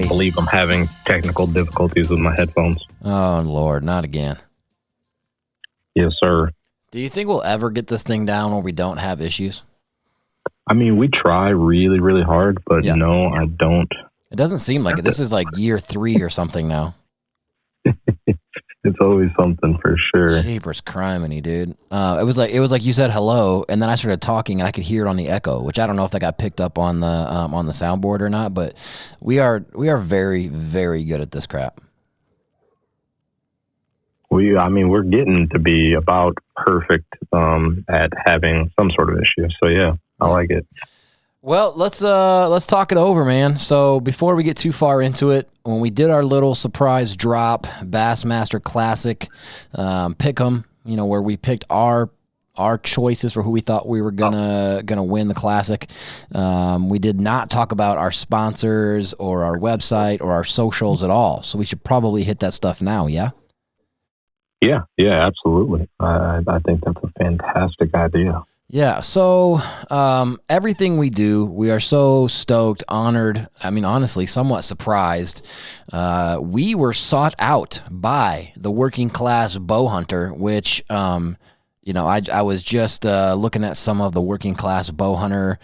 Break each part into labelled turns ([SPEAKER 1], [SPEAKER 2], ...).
[SPEAKER 1] can't believe I'm having technical difficulties with my headphones.
[SPEAKER 2] Oh, Lord, not again.
[SPEAKER 1] Yes, sir.
[SPEAKER 2] Do you think we'll ever get this thing down where we don't have issues?
[SPEAKER 1] I mean, we try really, really hard, but no, I don't.
[SPEAKER 2] It doesn't seem like it. This is like year 3 or something now.
[SPEAKER 1] It's always something for sure.
[SPEAKER 2] Jeepers criminy, dude. It was like you said hello, and then I started talking, and I could hear it on the echo, which I don't know if that got picked up on the soundboard or not. But we are very, very good at this crap.
[SPEAKER 1] We're getting to be about perfect at having some sort of issue. So yeah, I like it.
[SPEAKER 2] Well, let's talk it over, man. So before we get too far into it, when we did our little surprise drop, Bassmaster Classic, pick 'em, where we picked our choices for who we thought we were gonna win the classic. We did not talk about our sponsors or our website or our socials at all. So we should probably hit that stuff now. Yeah.
[SPEAKER 1] Yeah, absolutely. I think that's a fantastic idea.
[SPEAKER 2] Yeah, so everything we do, we are so stoked, honored, honestly, somewhat surprised. We were sought out by the Working Class Bow Hunter, which, I was just looking at some of the Working Class Bow Hunter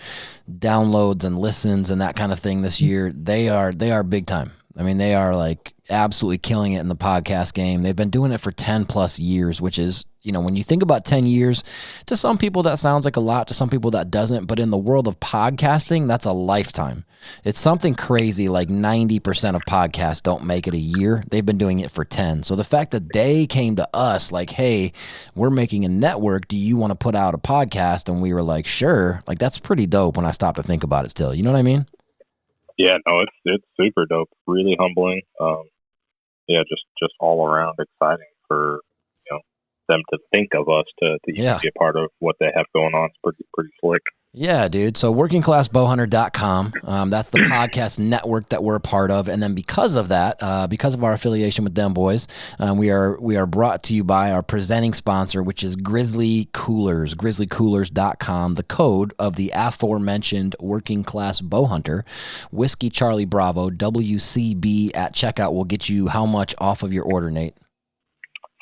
[SPEAKER 2] downloads and listens and that kind of thing this year. They are big time. They are like absolutely killing it in the podcast game. They've been doing it for 10 plus years, which is, when you think about 10 years, to some people that sounds like a lot, to some people that doesn't, but in the world of podcasting, that's a lifetime. It's something crazy, like 90% of podcasts don't make it a year. They've been doing it for 10. So the fact that they came to us like, hey, we're making a network, do you want to put out a podcast? And we were like, sure. Like, that's pretty dope when I stop to think about it still. You know what I mean?
[SPEAKER 1] Yeah, no, it's super dope. Really humbling. Just all around exciting for them to think of us to be a part of what they have going on. It's pretty slick.
[SPEAKER 2] Yeah, dude. So workingclassbowhunter.com. That's the podcast network that we're a part of. And then because of that, because of our affiliation with them boys, we are brought to you by our presenting sponsor, which is Grizzly Coolers, grizzlycoolers.com. The code of the aforementioned Working Class Bowhunter, Whiskey Charlie Bravo, WCB at checkout will get you how much off of your order, Nate?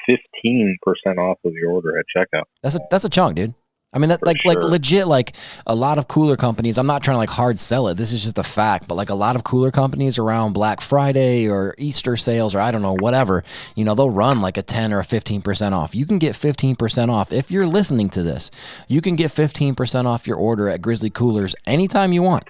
[SPEAKER 1] 15% off of your order at checkout.
[SPEAKER 2] That's a chunk, dude. Like legit, like a lot of cooler companies, I'm not trying to like hard sell it. This is just a fact, but like a lot of cooler companies around Black Friday or Easter sales or I don't know, whatever, they'll run like a 10 or a 15% off. You can get 15% off. If you're listening to this, you can get 15% off your order at Grizzly Coolers anytime you want.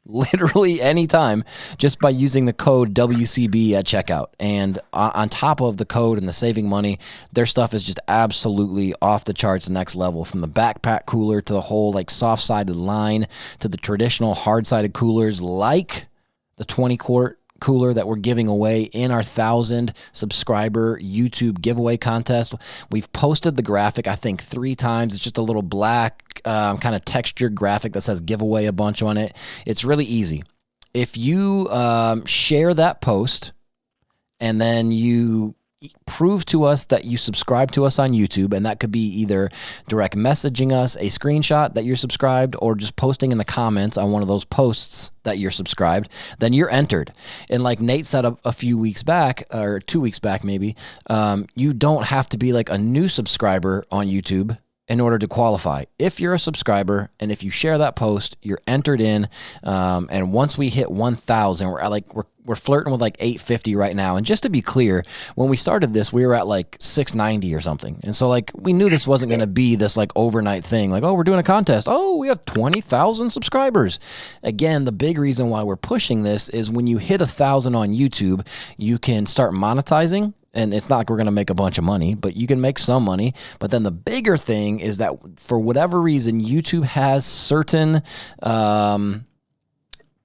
[SPEAKER 2] Literally anytime, just by using the code WCB at checkout. And on top of the code and the saving money, their stuff is just absolutely off the charts, next level. From the backpack cooler to the whole like soft-sided line to the traditional hard-sided coolers like the 20-quart cooler that we're giving away in our 1,000 subscriber YouTube giveaway contest. We've posted the graphic, I think, 3 times. It's just a little black kind of textured graphic that says giveaway a bunch on it. It's really easy. If you share that post and then you prove to us that you subscribe to us on YouTube, and that could be either direct messaging us a screenshot that you're subscribed or just posting in the comments on one of those posts that you're subscribed, then you're entered. And like Nate said a few weeks back, or 2 weeks back maybe, you don't have to be like a new subscriber on YouTube in order to qualify. If you're a subscriber and if you share that post, you're entered in. And once we hit 1,000, we're flirting with like 850 right now. And just to be clear, when we started this, we were at like 690 or something. And so like we knew this wasn't going to be this like overnight thing. Like, oh, we're doing a contest. Oh, we have 20,000 subscribers. Again, the big reason why we're pushing this is when you hit 1,000 on YouTube, you can start monetizing. And it's not like we're going to make a bunch of money, but you can make some money. But then the bigger thing is that for whatever reason, YouTube has certain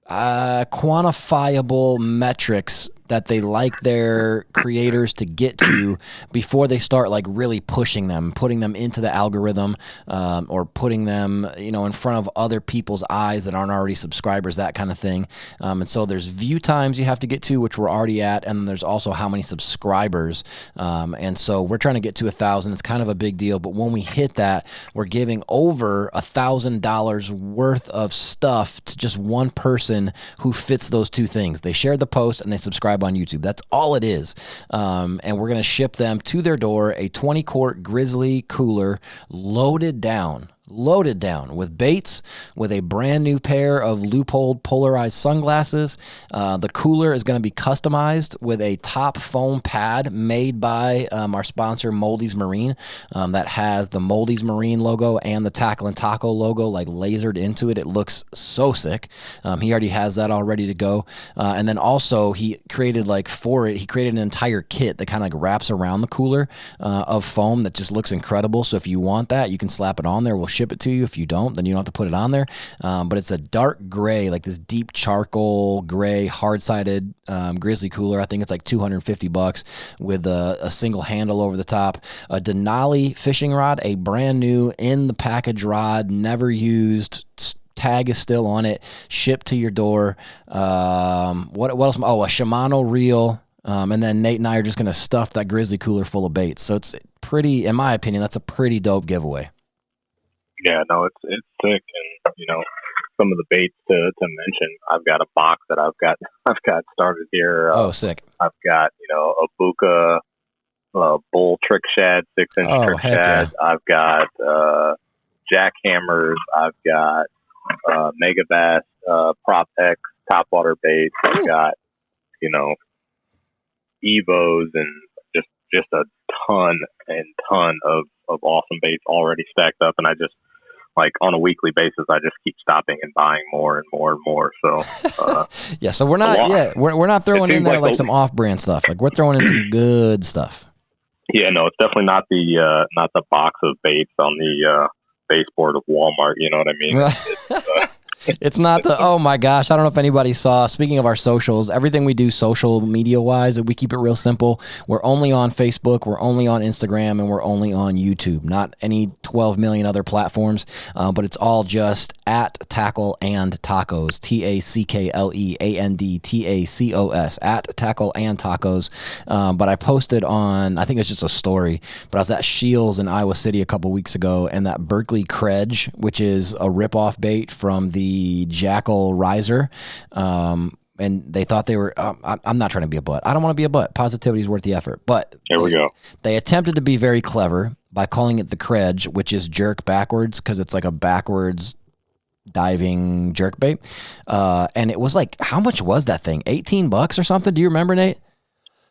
[SPEAKER 2] quantifiable metrics that they like their creators to get to before they start like really pushing them, putting them into the algorithm, or putting them, in front of other people's eyes that aren't already subscribers, that kind of thing. And so there's view times you have to get to, which we're already at, and there's also how many subscribers. And so we're trying to get to 1,000. It's kind of a big deal, but when we hit that, we're giving over $1,000 worth of stuff to just one person who fits those two things. They share the post and they subscribe on YouTube. That's all it is. And we're going to ship them to their door a 20-quart Grizzly cooler loaded down with baits, with a brand new pair of loopholed polarized sunglasses. The cooler is going to be customized with a top foam pad made by our sponsor Moldy's Marine, that has the Moldy's Marine logo and the Tackle and Taco logo like lasered into it. It looks so sick. He already has that all ready to go. And then also he created an entire kit that kind of like wraps around the cooler of foam that just looks incredible. So if you want that, you can slap it on there. We'll ship it to you. If you don't, then you don't have to put it on there. But it's a dark gray, like this deep charcoal gray, hard-sided Grizzly cooler. I think it's like $250 with a single handle over the top. A Denali fishing rod, a brand new in the package rod, never used. Tag is still on it. Shipped to your door. What else? Oh, a Shimano reel. And then Nate and I are just going to stuff that Grizzly cooler full of baits. So it's pretty, in my opinion, that's a pretty dope giveaway.
[SPEAKER 1] Yeah, no, it's sick, and some of the baits to mention. I've got a box that I've got started here.
[SPEAKER 2] Sick!
[SPEAKER 1] I've got a Buka bull trick shad, 6-inch trick shad. Yeah. I've got jackhammers. I've got Mega Bass Prop X topwater baits. I've got Evos and just a ton of awesome baits already stacked up, and I just, like, on a weekly basis, I just keep stopping and buying more and more and more. So
[SPEAKER 2] yeah, so we're not throwing in there like some off-brand stuff. Like, we're throwing in some good stuff.
[SPEAKER 1] Yeah, no, it's definitely not the box of baits on the baseboard of Walmart. You know what I mean?
[SPEAKER 2] It's not the, oh my gosh, I don't know if anybody saw, speaking of our socials, everything we do social media wise, we keep it real simple. We're only on Facebook, we're only on Instagram, and we're only on YouTube, not any 12 million other platforms, but it's all just at Tackle and Tacos, TACKLEANDTACOS, at Tackle and Tacos. But I posted on, I think it's just a story, but I was at Shields in Iowa City a couple weeks ago, and that Berkeley Credge, which is a rip-off bait from the Jackal Riser, and they thought they were, I'm not trying to be a butt. I don't want to be a butt. Positivity is worth the effort. But
[SPEAKER 1] here we go.
[SPEAKER 2] They attempted to be very clever by calling it the Credge, which is jerk backwards, because it's like a backwards diving jerk bait. And it was like, how much was that thing? $18 or something? Do you remember, Nate?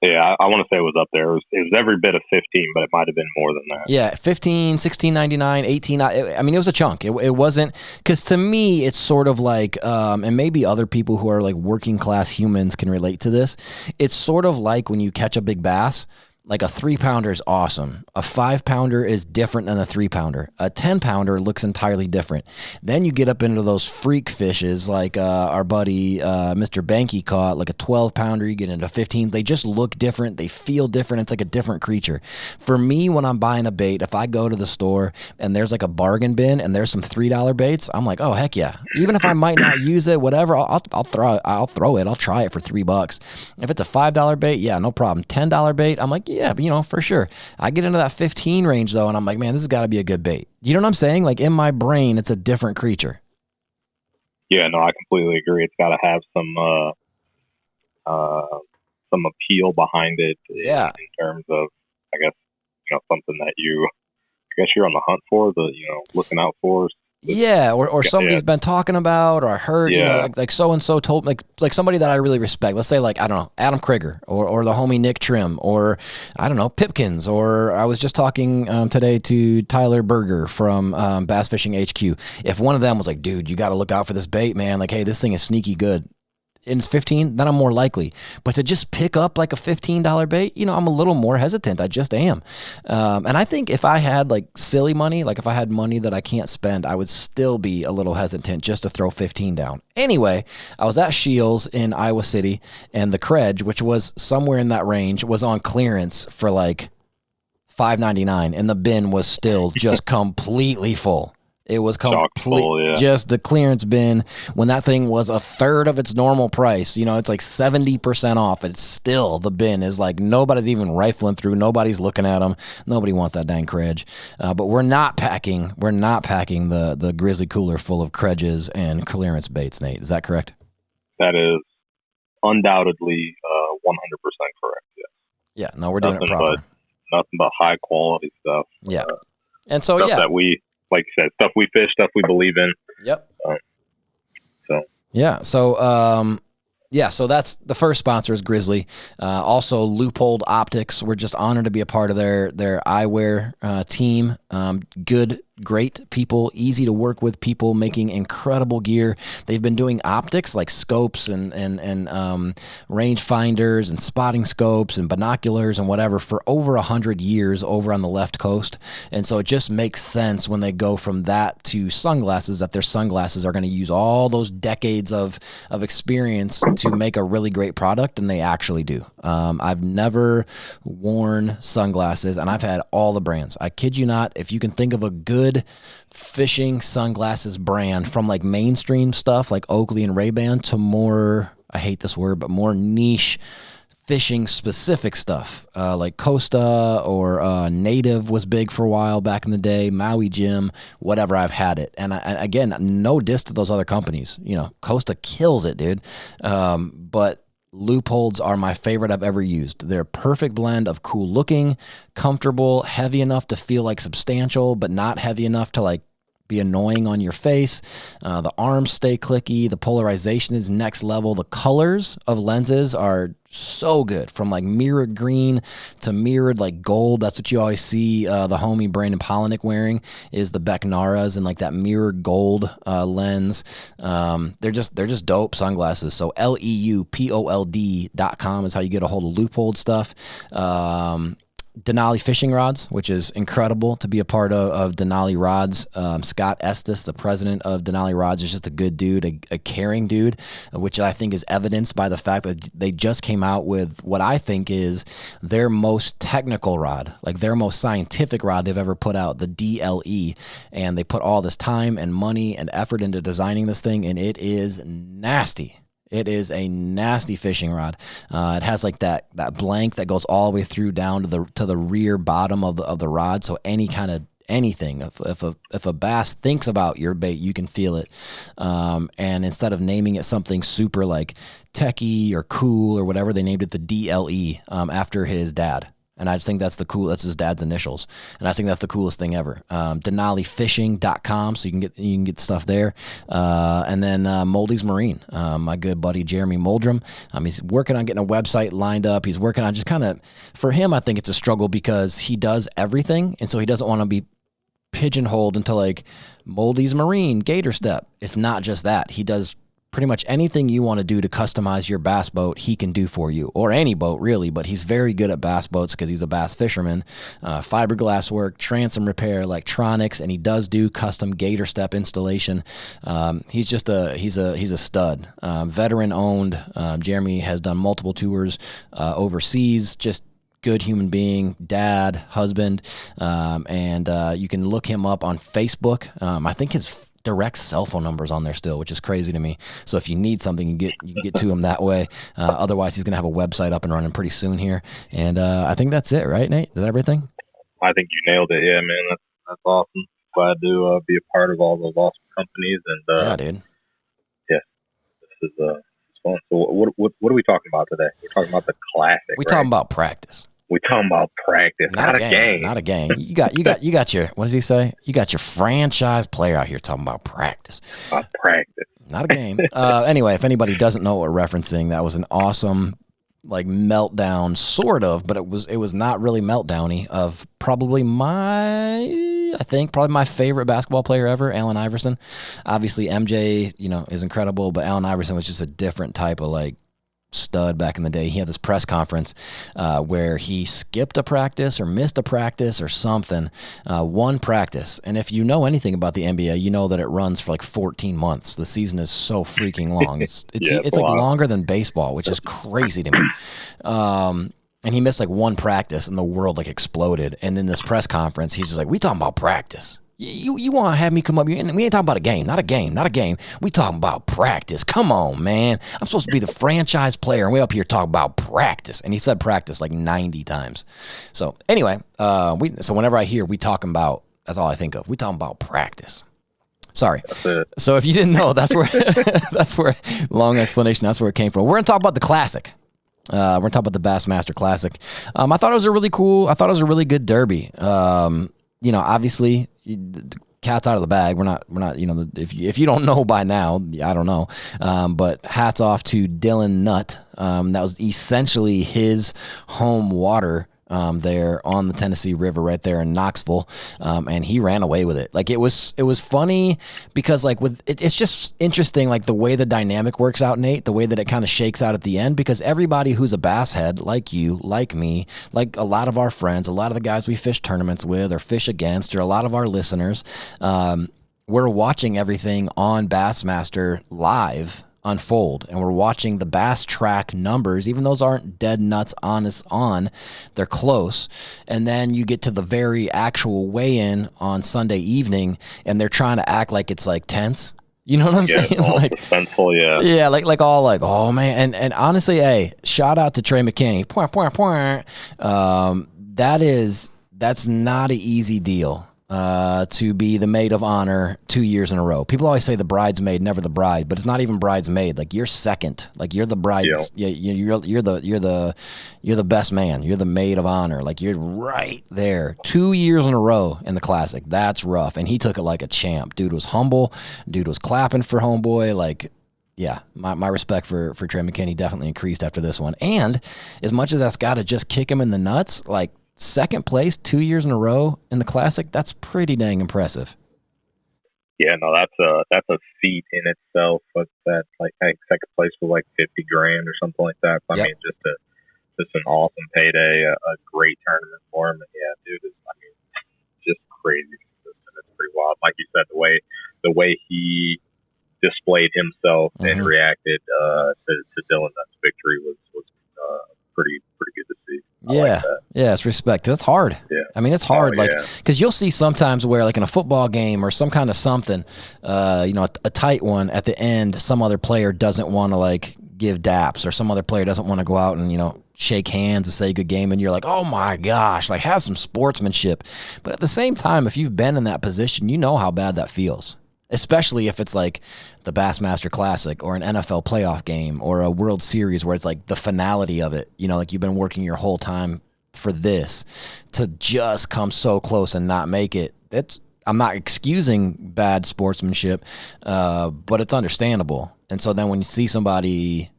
[SPEAKER 1] Yeah, I want to say it was up there. It was every bit of 15, but it might have been more than that.
[SPEAKER 2] Yeah, 15, 16.99, 18. I mean, it was a chunk. It wasn't, because to me, it's sort of like, and maybe other people who are like working class humans can relate to this. It's sort of like when you catch a big bass. Like a 3-pounder is awesome. A 5-pounder is different than a 3-pounder. A 10-pounder looks entirely different. Then you get up into those freak fishes like our buddy Mr. Banky caught, like a 12-pounder. You get into 15s. They just look different. They feel different. It's like a different creature. For me, when I'm buying a bait, if I go to the store and there's like a bargain bin and there's some $3 baits, I'm like, oh, heck yeah. Even if I might not use it, whatever, I'll throw it. I'll try it for $3. If it's a $5 bait, yeah, no problem. $10 bait, I'm like, yeah, for sure. I get into that 15 range though, and I'm like, man, this has got to be a good bait. You know what I'm saying? Like, in my brain, it's a different creature.
[SPEAKER 1] Yeah, no, I completely agree. It's got to have some appeal behind it.
[SPEAKER 2] Yeah.
[SPEAKER 1] In terms of, I guess, something that you're on the hunt for, looking out for.
[SPEAKER 2] Yeah, or somebody's been talking about, or I heard, like so-and-so told, like somebody that I really respect. Let's say, like, I don't know, Adam Krieger, or the homie Nick Trim, or, I don't know, Pipkins, or I was just talking today to Tyler Berger from Bass Fishing HQ. If one of them was like, dude, you got to look out for this bait, man. Like, hey, this thing is sneaky good. and it's 15, then I'm more likely. But to just pick up like a $15 bait, you know, I'm a little more hesitant. I just am. And I think if I had like silly money, like if I had money that I can't spend, I would still be a little hesitant just to throw 15 down. Anyway, I was at Shields in Iowa City, and the Credge, which was somewhere in that range, was on clearance for like $5.99, and the bin was still just completely full. It was complete, just the clearance bin. When that thing was a third of its normal price, you know, it's like 70% off. It's still, the bin is like, nobody's even rifling through. Nobody's looking at them. Nobody wants that dang Credge. But we're not packing the Grizzly cooler full of Credges and clearance baits, Nate. Is that correct?
[SPEAKER 1] That is undoubtedly 100% correct.
[SPEAKER 2] Yeah. No, we're doing it proper.
[SPEAKER 1] Nothing but high quality stuff.
[SPEAKER 2] Yeah. And so,
[SPEAKER 1] stuff that we, like you said, stuff we fish, stuff we believe in.
[SPEAKER 2] Yep. So that's the first sponsor is Grizzly. Also, Loophole Optics. We're just honored to be a part of their eyewear team. Great people, easy to work with people, making incredible gear. They've been doing optics like scopes and range finders and spotting scopes and binoculars and whatever for over 100 years over on the left coast. And so it just makes sense when they go from that to sunglasses, that their sunglasses are going to use all those decades of experience to make a really great product, and they actually do. I've never worn sunglasses, and I've had all the brands. I kid you not, if you can think of a good fishing sunglasses brand from like mainstream stuff like Oakley and Ray-Ban to more, I hate this word, but more niche fishing specific stuff like Costa or Native was big for a while back in the day, Maui Jim, whatever, I've had it. And again, no diss to those other companies. You know, Costa kills it, dude. But Loopholes are my favorite I've ever used. They're a perfect blend of cool looking, comfortable, heavy enough to feel like substantial, but not heavy enough to like be annoying on your face. The arms stay clicky. The polarization is next level. The colors of lenses are so good, from like mirrored green to mirrored like gold. That's what you always see the homie Brandon Polinick wearing, is the Becknaras and like that mirrored gold lens. They're just dope sunglasses. So LEUPOLD.com is how you get a hold of Loophole stuff. Denali Fishing Rods, which is incredible to be a part of Denali Rods. Scott Estes, the president of Denali Rods, is just a good dude, a caring dude, which I think is evidenced by the fact that they just came out with what I think is their most technical rod, like their most scientific rod they've ever put out, the DLE. And they put all this time and money and effort into designing this thing, and it is nasty. It is a nasty fishing rod. It has like that blank that goes all the way through down to the rear bottom of the rod. So any kind of anything, if a bass thinks about your bait, you can feel it. And instead of naming it something super like techie or cool or whatever, they named it the DLE after his dad. And I just think that's that's his dad's initials. And I think that's the coolest thing ever. DenaliFishing.com, so you can get stuff there. And then Moldy's Marine, my good buddy Jeremy Moldrum. He's working on getting a website lined up. He's working on just kind of, for him, I think it's a struggle because he does everything. And so he doesn't want to be pigeonholed into like Moldy's Marine, Gator Step. It's not just that. He does pretty much anything you want to do to customize your bass boat, he can do for you, or any boat really, but he's very good at bass boats because he's a bass fisherman. Fiberglass work, transom repair, electronics, and he does do custom Gator Step installation. He's a stud. Veteran owned. Jeremy has done multiple tours overseas, just good human being, dad, husband, and you can look him up on Facebook. I think his direct cell phone numbers on there still, which is crazy to me. So if you need something, you can get to him that way. Otherwise, he's gonna have a website up and running pretty soon here. And I think that's it, right, Nate? Is that everything?
[SPEAKER 1] I think you nailed it. Yeah, man, that's awesome. Glad to be a part of all those awesome companies. And
[SPEAKER 2] yeah, dude.
[SPEAKER 1] Yeah, this is fun. So what are we talking about today? We're talking about the Classic.
[SPEAKER 2] We're talking about practice.
[SPEAKER 1] We're talking about practice, not a game.
[SPEAKER 2] Not a game. You got your, what does he say? You got your franchise player out here talking about practice.
[SPEAKER 1] Practice.
[SPEAKER 2] Not a game. Anyway, if anybody doesn't know what we're referencing, that was an awesome like meltdown, sort of, but it was not really meltdowny, of probably my I think probably my favorite basketball player ever, Allen Iverson. Obviously, MJ, is incredible, but Allen Iverson was just a different type of like stud back in the day. He had this press conference where he skipped a practice or missed a practice or something, one practice. And if you know anything about the NBA, you know that it runs for like 14 months. The season is so freaking long. It's like longer than baseball, which is crazy to me. And he missed like one practice and the world like exploded. And in this press conference, he's just like, we talking about practice. You want to have me come up here, and we ain't talking about a game, not a game. We talking about practice. Come on, man. I'm supposed to be the franchise player, and we up here talking about practice. And he said practice like 90 times. So anyway, so whenever I hear we talking about, that's all I think of. We talking about practice. Sorry. So if you didn't know, that's where long explanation. That's where it came from. We're gonna talk about the Classic. We're gonna talk about the Bassmaster Classic. I thought it was a really good derby. Obviously, the cat's out of the bag. We're not. If you don't know by now, I don't know. But hats off to Dylan Nutt. That was essentially his home water. There on the Tennessee River right there in Knoxville, and he ran away with it. Like it was funny because like it's just interesting like the way the dynamic works out, Nate, the way that it kind of shakes out at the end, because everybody who's a bass head, like you, like me, like a lot of our friends, a lot of the guys we fish tournaments with or fish against, or a lot of our listeners, we're watching everything on Bassmaster live unfold, and we're watching the bass track numbers. Even those aren't dead nuts on, they're close. And then you get to the very actual weigh-in on Sunday evening, and they're trying to act like it's like tense. You know what I'm saying?
[SPEAKER 1] All
[SPEAKER 2] like
[SPEAKER 1] suspenseful, yeah.
[SPEAKER 2] Yeah, like all like, oh man. And honestly, hey, shout out to Trey McKinney. That's not an easy deal. To be the maid of honor 2 years in a row. People always say the bridesmaid, never the bride, but it's not even bridesmaid. Like you're second. Like you're the bride. Yeah. You're the best man. You're the maid of honor. Like you're right there. 2 years in a row in the Classic. That's rough. And he took it like a champ. Dude was humble. Dude was clapping for homeboy. Like, yeah, my respect for Trey McKinney definitely increased after this one. And as much as that's got to just kick him in the nuts, like, second place 2 years in a row in the Classic, that's pretty dang impressive.
[SPEAKER 1] Yeah, no, that's a feat in itself. But that, like, I think second place was like $50,000 or something like that. I mean, just an awesome payday, a great tournament for him. And yeah, dude, just crazy consistent. It's pretty wild. Like you said, the way he displayed himself and reacted to Dylan Nutt's victory was pretty good to see.
[SPEAKER 2] Yeah, it's respect. That's hard. Yeah. I mean, it's hard, because you'll see sometimes where, like in a football game or some kind of something, a tight one at the end, some other player doesn't want to like give daps, or some other player doesn't want to go out and shake hands and say good game, and you're like, oh my gosh, like have some sportsmanship. But at the same time, if you've been in that position, you know how bad that feels. Especially if it's like the Bassmaster Classic or an NFL playoff game or a World Series where it's like the finality of it. Like you've been working your whole time for this to just come so close and not make it. I'm not excusing bad sportsmanship, but it's understandable. And so then when you see somebody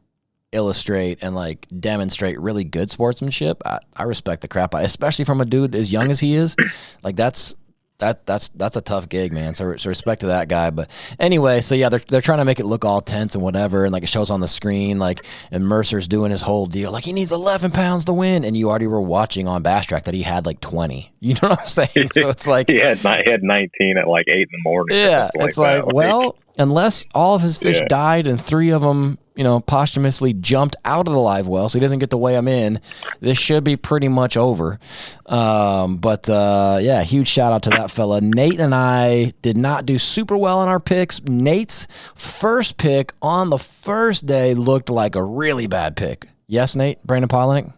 [SPEAKER 2] illustrate and like demonstrate really good sportsmanship, I respect the crap out, especially from a dude as young as he is. Like that's a tough gig, man. So respect to that guy. But anyway, so yeah, they're trying to make it look all tense and whatever, and like it shows on the screen, like, and Mercer's doing his whole deal, like he needs 11 pounds to win, and you already were watching on Bass Track that he had like 20. You know what I'm saying? So it's like
[SPEAKER 1] he had 19 at like 8 in the morning.
[SPEAKER 2] Yeah, it's like well, unless all of his fish died and 3 of them, posthumously jumped out of the live well, so he doesn't get to weigh them in, this should be pretty much over. But huge shout out to that fella. Nate and I did not do super well on our picks. Nate's first pick on the first day looked like a really bad pick. Yes, Nate? Brandon Polinick?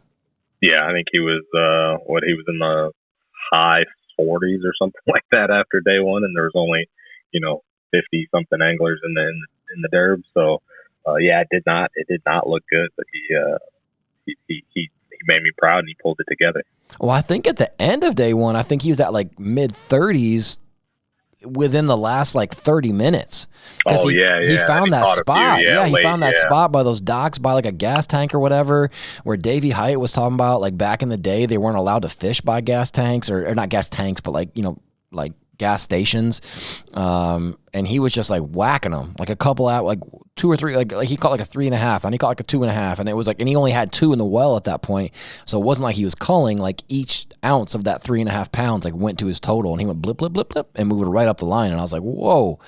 [SPEAKER 1] Yeah, I think he was he was in the high 40s or something like that after day one, and there was only 50 something anglers in the derb. So it did not look good, but he made me proud and he pulled it together.
[SPEAKER 2] Well, I think at the end of day one, I think he was at like mid 30s within the last like 30 minutes. He found that spot. He found that spot by those docks by like a gas tank or whatever, where Davey Height was talking about like back in the day they weren't allowed to fish by gas tanks or not gas tanks, but like gas stations, and he was just like whacking them, like a couple out, like 2 or 3, like he caught like a 3.5, and he caught like a 2.5, and it was like, and he only had 2 in the well at that point, so it wasn't like he was culling. Like each ounce of that 3.5 pounds like went to his total, and he went blip blip blip blip and moved right up the line, and I was like, whoa.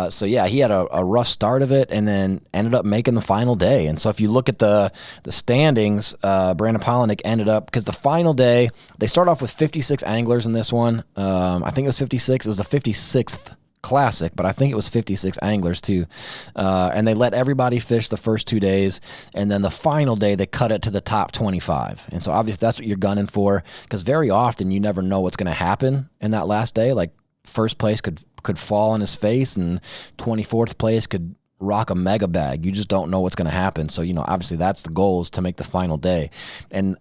[SPEAKER 2] So yeah, he had a rough start of it, and then ended up making the final day. And so if you look at the standings, Brandon Palaniuk ended up, because the final day they start off with 56 anglers in this one. I think it was 56. It was the 56th Classic, but I think it was 56 anglers too. And they let everybody fish the first 2 days, and then the final day they cut it to the top 25. And so obviously that's what you're gunning for, because very often you never know what's going to happen in that last day. Like first place could fall on his face, and 24th place could rock a mega bag. You just don't know what's going to happen. So, obviously that's the goal, is to make the final day. And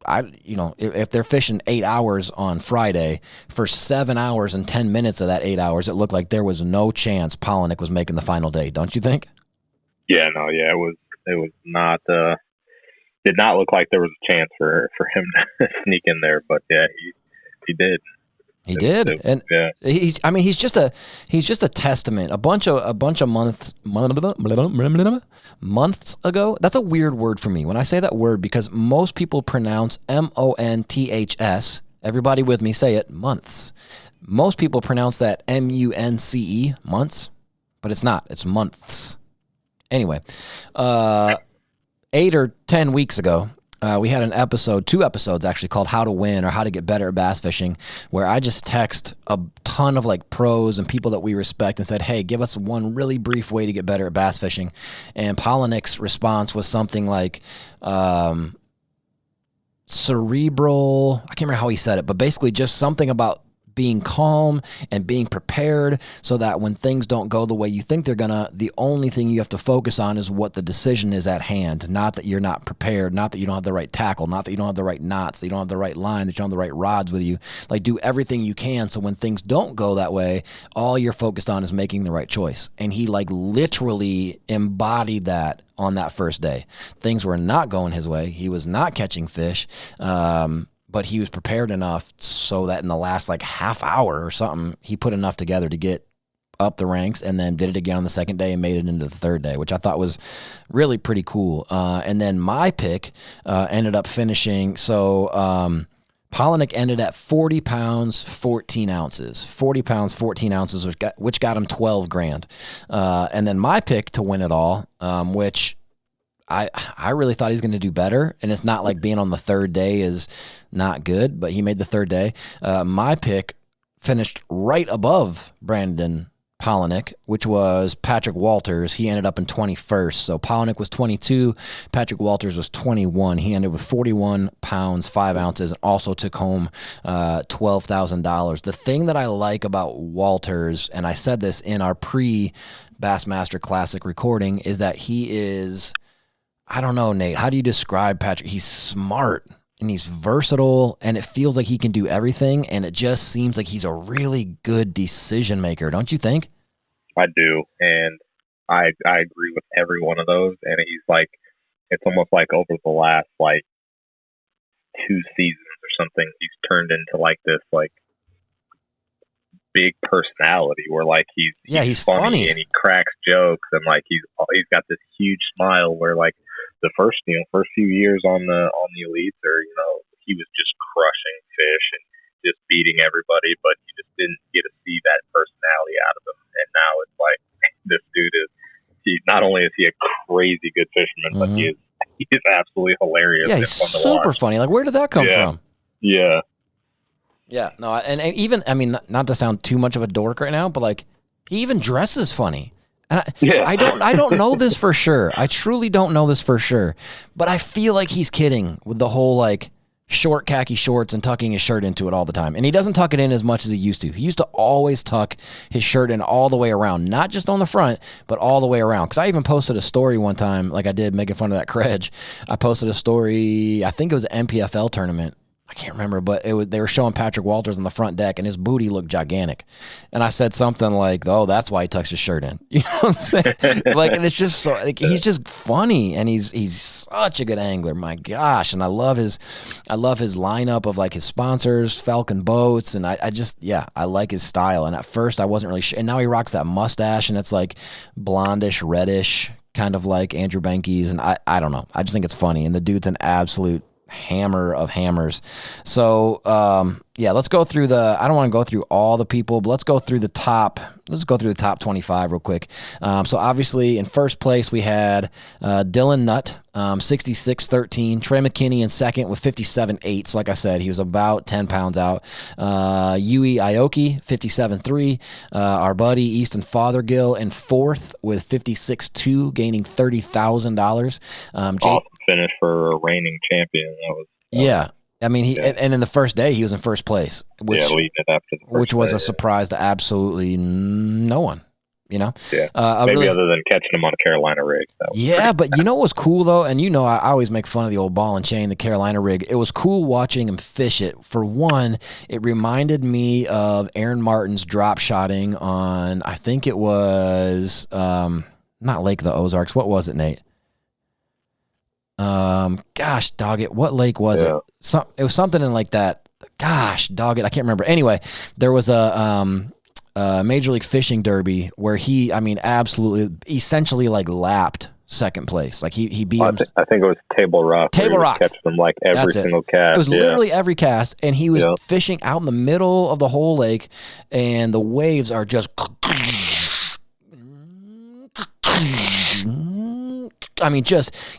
[SPEAKER 2] if they're fishing 8 hours on Friday, for 7 hours and 10 minutes of that 8 hours, it looked like there was no chance Palaniuk was making the final day. Don't you think?
[SPEAKER 1] Yeah, no, yeah, it was not, did not look like there was a chance for him to sneak in there, but yeah, he did.
[SPEAKER 2] He did, and
[SPEAKER 1] yeah.
[SPEAKER 2] He's just a testament. A bunch of months ago. That's a weird word for me when I say that word, because most people pronounce months. Everybody with me, say it, months. Most people pronounce that munce, months, but it's not. It's months. Anyway, 8 or 10 weeks ago, we had an episode, 2 episodes actually, called How to Win or How to Get Better at Bass Fishing, where I just text a ton of like pros and people that we respect and said, hey, give us one really brief way to get better at bass fishing. And Palaniuk's response was something like cerebral, I can't remember how he said it, but basically just something about being calm and being prepared, so that when things don't go the way you think they're gonna, the only thing you have to focus on is what the decision is at hand. Not that you're not prepared, not that you don't have the right tackle, not that you don't have the right knots, that you don't have the right line, that you don't have the right rods with you. Like, do everything you can, so when things don't go that way, all you're focused on is making the right choice. And he like literally embodied that on that first day. Things were not going his way. He was not catching fish. But he was prepared enough so that in the last like half hour or something, he put enough together to get up the ranks, and then did it again on the second day and made it into the third day, which I thought was really pretty cool. And then my pick ended up finishing. So Palaniuk ended at 40 pounds, 14 ounces. 40 pounds, 14 ounces, which got him 12 grand. And then my pick to win it all, which I really thought he was going to do better, and it's not like being on the third day is not good, but he made the third day. My pick finished right above Brandon Palaniuk, which was Patrick Walters. He ended up in 21st. So Palaniuk was 22, Patrick Walters was 21. He ended with 41 pounds, 5 ounces, and also took home $12,000. The thing that I like about Walters, and I said this in our pre-Bassmaster Classic recording, is that he is, I don't know, Nate, how do you describe Patrick? He's smart and he's versatile, and it feels like he can do everything, and it just seems like he's a really good decision maker, don't you think?
[SPEAKER 1] I do, and I agree with every one of those. And he's like, it's almost like over the last like 2 seasons or something, he's turned into like this like big personality where like he's funny and he cracks jokes, and like he's got this huge smile where like the first few years on the elites, or he was just crushing fish and just beating everybody, but you just didn't get to see that personality out of him. And now it's like, this dude he not only is he a crazy good fisherman, but he is absolutely hilarious.
[SPEAKER 2] Yeah, he's super funny. Like, where did that come from?
[SPEAKER 1] Yeah.
[SPEAKER 2] Yeah, no, and even, I mean, not to sound too much of a dork right now, but like, he even dresses funny. And I don't know this for sure. I truly don't know this for sure, but I feel like he's kidding with the whole like short khaki shorts and tucking his shirt into it all the time. And he doesn't tuck it in as much as he used to. He used to always tuck his shirt in all the way around, not just on the front, but all the way around. Because I even posted a story one time, like I did making fun of that Credge. I posted a story, I think it was an MPFL tournament, I can't remember, but they were showing Patrick Walters on the front deck, and his booty looked gigantic. And I said something like, "Oh, that's why he tucks his shirt in." You know what I'm saying? Like, and it's just so like, he's just funny, and he's such a good angler. My gosh, and I love his lineup of like his sponsors, Falcon Boats, and I like his style. And at first, I wasn't really sure, and now he rocks that mustache, and it's like blondish, reddish, kind of like Andrew Banky's, and I don't know. I just think it's funny, and the dude's an absolute hammer of hammers. So let's go through I don't want to go through all the people, but let's go through the top 25 real quick. So obviously in first place we had Dylan Nutt, 66.13. Trey McKinney in second with 57.8. So like I said, he was about 10 pounds out. Yui Aoki, 57.3. Our buddy Easton Fothergill in fourth with 56.2, gaining $30,000.
[SPEAKER 1] Awesome finish for a reigning champion.
[SPEAKER 2] I mean, and in the first day he was in first place,
[SPEAKER 1] leading it after the first
[SPEAKER 2] which was
[SPEAKER 1] day,
[SPEAKER 2] a surprise to absolutely no one. You know,
[SPEAKER 1] maybe other than catching him on a Carolina rig.
[SPEAKER 2] But you know what was cool though, and I always make fun of the old ball and chain, the Carolina rig. It was cool watching him fish it. For one, it reminded me of Aaron Martin's drop shotting on, I think it was not Lake of the Ozarks. What was it, Nate? Gosh, dog it. What lake was it? It was something in like that. Gosh, dog it. I can't remember. Anyway, there was a Major League Fishing Derby where he, absolutely, essentially like lapped second place. Like he beat him.
[SPEAKER 1] I think it was Table Rock. Catching them like every single cast.
[SPEAKER 2] It was literally every cast, and he was fishing out in the middle of the whole lake, and the waves are just.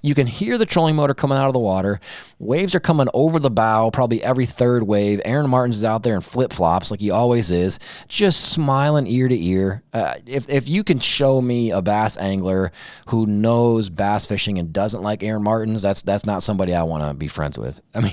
[SPEAKER 2] You can hear the trolling motor coming out of the water. Waves are coming over the bow, probably every third wave. Aaron Martins is out there in flip-flops like he always is, just smiling ear to ear. If you can show me a bass angler who knows bass fishing and doesn't like Aaron Martins, that's not somebody I want to be friends with. I mean,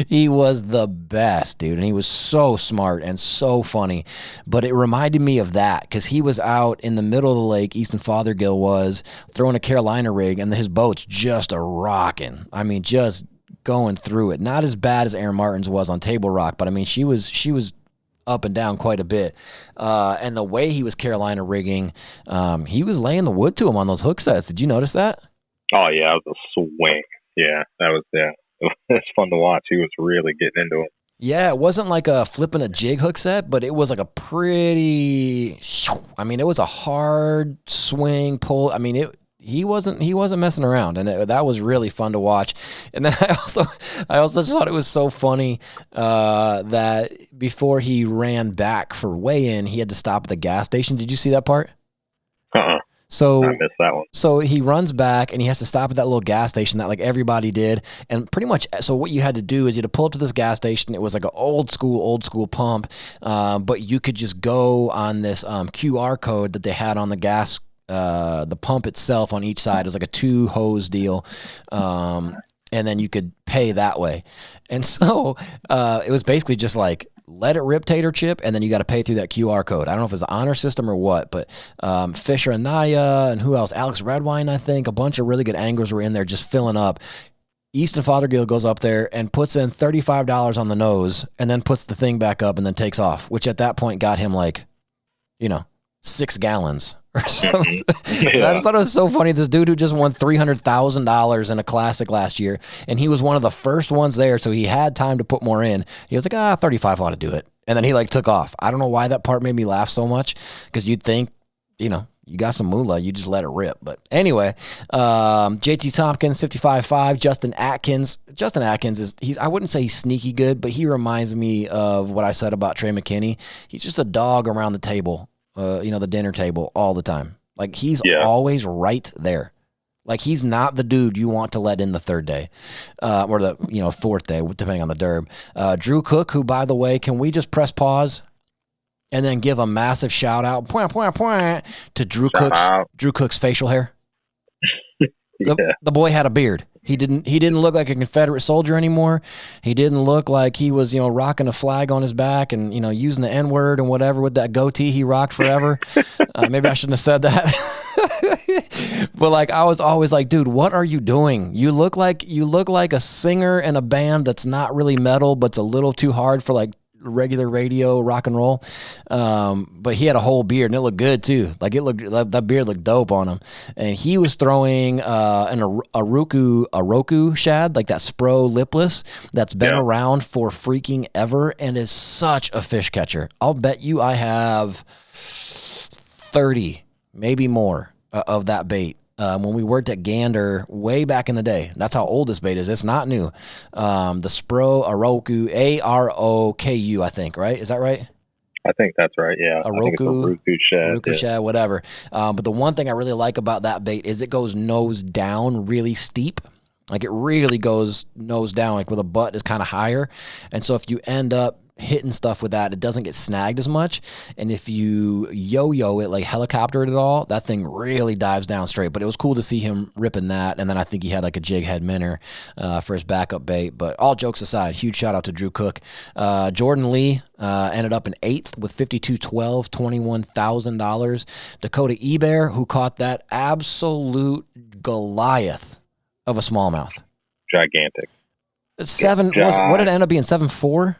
[SPEAKER 2] he was the best, dude, and he was so smart and so funny. But it reminded me of that because he was out in the middle of the lake, Easton Fothergill was, throwing a Carolina rig, and his boat's just a rocking. I mean, just going through it. Not as bad as Aaron Martin's was on Table Rock, but I mean, she was up and down quite a bit. And the way he was Carolina rigging, he was laying the wood to him on those hook sets. Did you notice that?
[SPEAKER 1] Oh yeah, it was a swing. Yeah, that was It's fun to watch. He was really getting into it.
[SPEAKER 2] Yeah, it wasn't like a flipping a jig hook set, but it was like a pretty. I mean, it was a hard swing pull. I mean, he wasn't messing around, and that was really fun to watch. And then I also just thought it was so funny that before he ran back for weigh-in, he had to stop at the gas station. Did you see that part? So
[SPEAKER 1] I missed that one.
[SPEAKER 2] So he runs back and he has to stop at that little gas station that like everybody did. And pretty much, so what you had to do is you had to pull up to this gas station. It was like an old school pump. But you could just go on this QR code that they had on the gas, the pump itself on each side. It was like a 2 hose deal. And then you could pay that way. And so it was basically just like, let it rip, Tater Chip, and then you got to pay through that QR code. I don't know if it's an honor system or what, but Fisher and Naya and who else? Alex Redwine, I think. A bunch of really good anglers were in there just filling up. Easton Fothergill goes up there and puts in $35 on the nose and then puts the thing back up and then takes off, which at that point got him like, 6 gallons or something. Yeah. I just thought it was so funny. This dude who just won $300,000 in a classic last year, and he was one of the first ones there, so he had time to put more in. He was like, 35 ought to do it. And then he like took off. I don't know why that part made me laugh so much, because you'd think, you got some moolah, you just let it rip. But anyway, JT Tompkins, 55.5. Justin Atkins I wouldn't say he's sneaky good, but he reminds me of what I said about Trey McKinney. He's just a dog around the table. The dinner table all the time. Like he's always right there. Like he's not the dude you want to let in the third day, or the fourth day, depending on the derb. Drew Cook, who by the way, can we just press pause and then give a massive shout out to Drew Cook's facial hair? The boy had a beard. He didn't look like a Confederate soldier anymore. He didn't look like he was, rocking a flag on his back and, using the N-word and whatever with that goatee he rocked forever. Maybe I shouldn't have said that. But like I was always like, dude, what are you doing? You look like a singer in a band that's not really metal, but's a little too hard for like regular radio rock and roll. But he had a whole beard and it looked good too. Like that beard looked dope on him. And he was throwing an Oroku shad, like that Spro lipless that's been around for freaking ever and is such a fish catcher. I'll bet you I have 30, maybe more of that bait. When we worked at Gander way back in the day. That's how old this bait is. It's not new. The Spro Oroku, Aroku, I think, right? Is that right?
[SPEAKER 1] I think that's right, yeah.
[SPEAKER 2] Oroku shad, whatever. But the one thing I really like about that bait is it goes nose down really steep. Like it really goes nose down, like where the butt is kind of higher. And so if you end up hitting stuff with that, it doesn't get snagged as much. And if you yo-yo it, like helicopter it at all, that thing really dives down straight. But it was cool to see him ripping that. And then I think he had like a jig head minnow for his backup bait. But all jokes aside, huge shout out to Drew Cook. Jordan Lee ended up in 8th with 52.12, $21,000. Dakota Ebear, who caught that absolute Goliath of a smallmouth.
[SPEAKER 1] Gigantic.
[SPEAKER 2] What did it end up being? 7.4?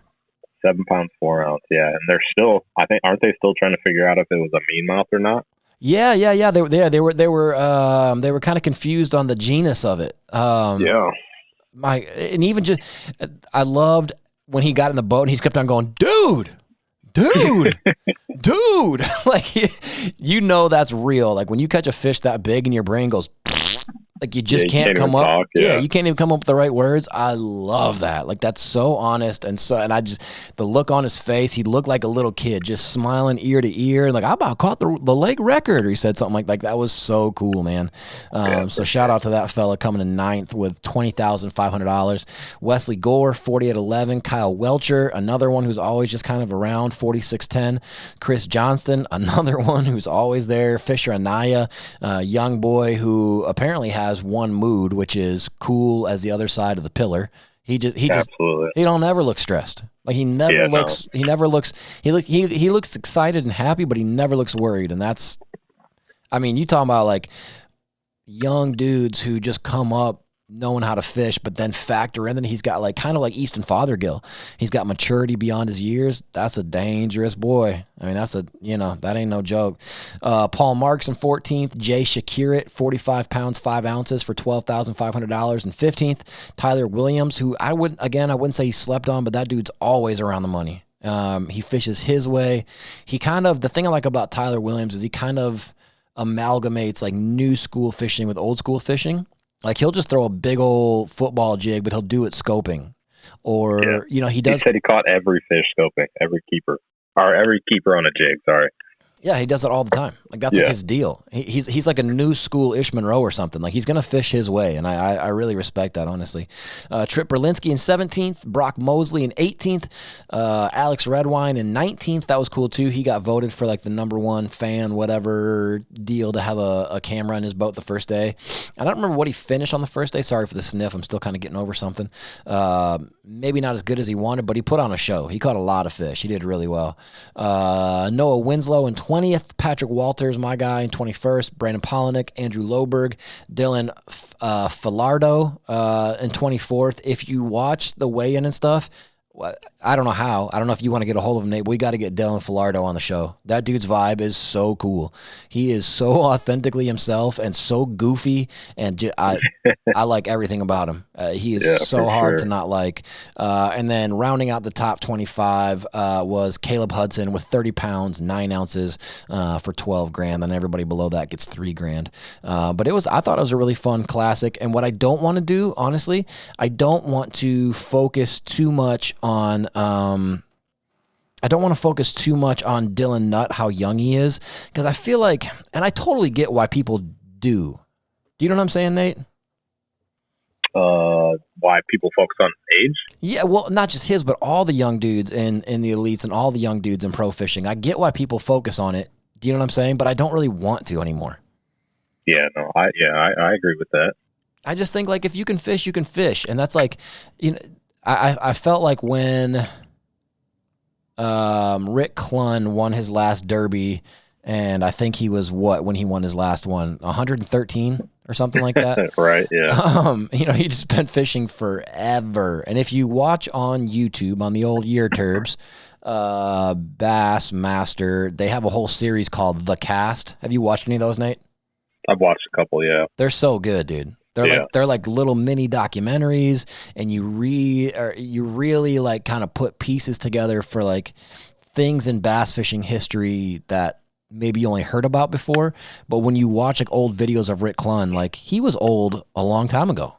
[SPEAKER 1] 7 pounds 4 ounce, yeah. And they're still, I think, aren't they still trying to figure out if it was a meanmouth or not?
[SPEAKER 2] Yeah. They were kind of confused on the genus of it. And even just, I loved when he got in the boat and he kept on going, dude. Like, you know that's real. Like when you catch a fish that big and your brain goes, like you just can't come up. You can't even come up with the right words. I love that. Like that's so honest and the look on his face. He looked like a little kid, just smiling ear to ear. Like I about caught the lake record, or he said something like that. Was so cool, man. So shout out to that fella coming in 9th with $20,500. Wesley Gore 48.11. Kyle Welcher, another one who's always just kind of around 46.10. Chris Johnston, another one who's always there. Fisher Anaya, young boy who apparently has one mood, which is cool as the other side of the pillar. He don't ever look stressed. Like he looks excited and happy, but he never looks worried. And that's, I mean, you talking about like young dudes who just come up knowing how to fish, but then factor in that he's got like kind of like Easton Fothergill. He's got maturity beyond his years. That's a dangerous boy. I mean, that ain't no joke. Paul Marks in 14th. Jay Shakirat, 45 pounds, 5 ounces for $12,500 and 15th. Tyler Williams, who I wouldn't say he slept on, but that dude's always around the money. He fishes his way. The thing I like about Tyler Williams is he kind of amalgamates like new school fishing with old school fishing. Like he'll just throw a big old football jig, but he'll do it scoping. Or, he does.
[SPEAKER 1] He said he caught every fish scoping, every keeper on a jig. Sorry.
[SPEAKER 2] Yeah, he does it all the time. Like that's like his deal. He's like a new school Ish Monroe or something. Like he's gonna fish his way, and I really respect that, honestly. Trip Berlinski in 17th, Brock Mosley in 18th, Alex Redwine in 19th. That was cool too. He got voted for like the #1 fan whatever deal to have a camera in his boat the first day. I don't remember what he finished on the first day. Sorry for the sniff. I'm still kind of getting over something. Maybe not as good as he wanted, but he put on a show. He caught a lot of fish. He did really well. Noah Winslow in 20th, Patrick Walters, my guy, in 21st, Brandon Polinick, Andrew Loberg, Dylan Filardo in 24th. If you watch the weigh-in and stuff, I don't know how. I don't know if you want to get a hold of him, Nate, but we got to get Dylan Filardo on the show. That dude's vibe is so cool. He is so authentically himself and so goofy, and I like everything about hhim. He is so hard to not like. And then rounding out the top 25 was Caleb Hudson with 30 pounds, 9 ounces for $12,000. Then everybody below that gets $3,000. But I thought it was a really fun classic. And what I don't want to do, honestly, I don't want to focus too much on Dylan Nutt, how young he is, because I feel like, and I totally get why people do. Do you know what I'm saying, Nate?
[SPEAKER 1] Why people focus on age?
[SPEAKER 2] Yeah, well, not just his, but all the young dudes in the elites and all the young dudes in pro fishing. I get why people focus on it. Do you know what I'm saying? But I don't really want to anymore.
[SPEAKER 1] Yeah, no, I agree with that.
[SPEAKER 2] I just think like if you can fish, you can fish, and that's like, I felt like when Rick Clunn won his last Derby And I think he was when he won his last one, 113 or something like that.
[SPEAKER 1] Right. Yeah.
[SPEAKER 2] He just been fishing forever. And if you watch on YouTube on the old Year Turbs, Bassmaster, they have a whole series called The Cast. Have you watched any of those, Nate?
[SPEAKER 1] I've watched a couple. Yeah.
[SPEAKER 2] They're so good, dude. They're like little mini documentaries, and you really like kind of put pieces together for like things in bass fishing history that maybe you only heard about before. But when you watch like old videos of Rick Clunn, like he was old a long time ago.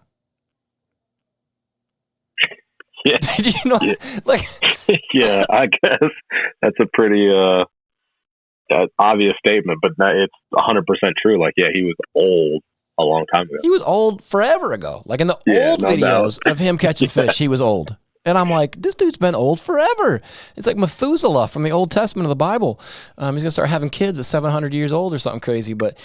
[SPEAKER 1] Yeah.
[SPEAKER 2] Did you know?
[SPEAKER 1] Yeah.
[SPEAKER 2] Like,
[SPEAKER 1] yeah, I guess that's a pretty obvious statement, but it's 100% true. Like, yeah, he was old a long time ago.
[SPEAKER 2] He was old forever ago. Like in the old videos of him catching fish, he was old. And I'm like, this dude's been old forever. It's like Methuselah from the Old Testament of the Bible. He's going to start having kids at 700 years old or something crazy. But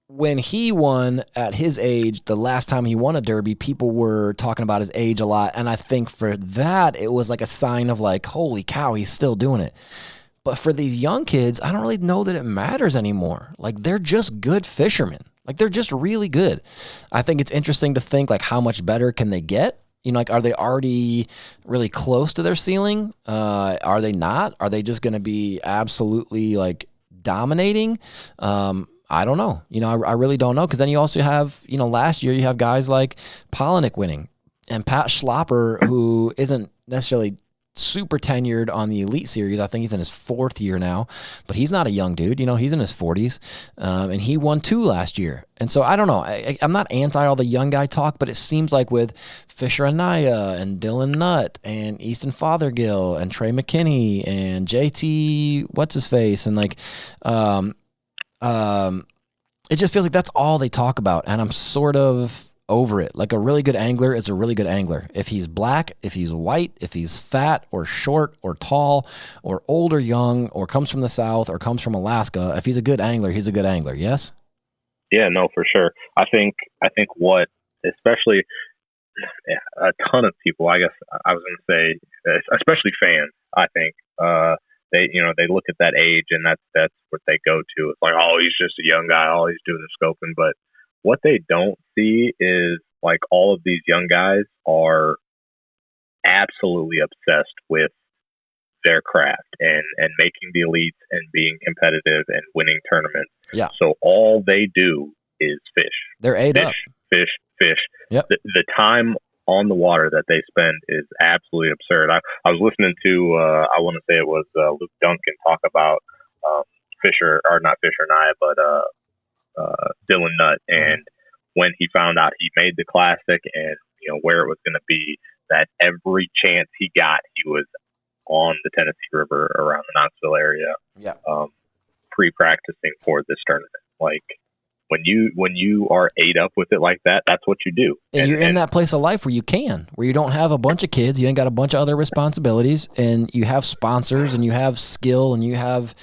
[SPEAKER 2] when he won at his age, the last time he won a derby, people were talking about his age a lot. And I think for that, it was like a sign of like, holy cow, he's still doing it. But for these young kids, I don't really know that it matters anymore. Like, they're just good fishermen. Like, they're just really good. I think it's interesting to think, like, how much better can they get? Like, are they already really close to their ceiling? Are they not? Are they just going to be absolutely, like, dominating? I don't know. I really don't know. Because then you also have, last year you have guys like Polinick winning. And Pat Schlopper, who isn't necessarily super tenured on the Elite Series. I think he's in his 4th year now, but he's not a young dude. He's in his 40s, and he won 2 last year. And so I don't know. I'm not anti all the young guy talk, but it seems like with Fisher Anaya and Dylan Nutt and Easton Fothergill and Trey McKinney and JT what's-his-face and like it just feels like that's all they talk about, and I'm sort of over it. Like, a really good angler is a really good angler. If he's black, if he's white, if he's fat or short or tall or old or young or comes from the South or comes from Alaska, if he's a good angler, he's a good angler. Yes?
[SPEAKER 1] Yeah, no, for sure. I think what, especially a ton of people, I guess I was going to say, especially fans, I think, they look at that age and that's what they go to. It's like, oh, he's just a young guy. All he's doing is scoping. But what they don't see is like all of these young guys are absolutely obsessed with their craft and making the elites and being competitive and winning tournaments.
[SPEAKER 2] Yeah.
[SPEAKER 1] So all they do is fish.
[SPEAKER 2] They're ate up.
[SPEAKER 1] Fish.
[SPEAKER 2] Yep.
[SPEAKER 1] The time on the water that they spend is absolutely absurd. I was listening to, I want to say it was Luke Duncan talk about Fisher, or not Fisher and I, but Dylan Nutt, and when he found out he made the Classic and where it was going to be, that every chance he got, he was on the Tennessee River around the Knoxville area, pre-practicing for this tournament. Like, when you are ate up with it like that, that's what you do.
[SPEAKER 2] And you're in that place of life where you don't have a bunch of kids, you ain't got a bunch of other responsibilities, and you have sponsors and you have skill and you have,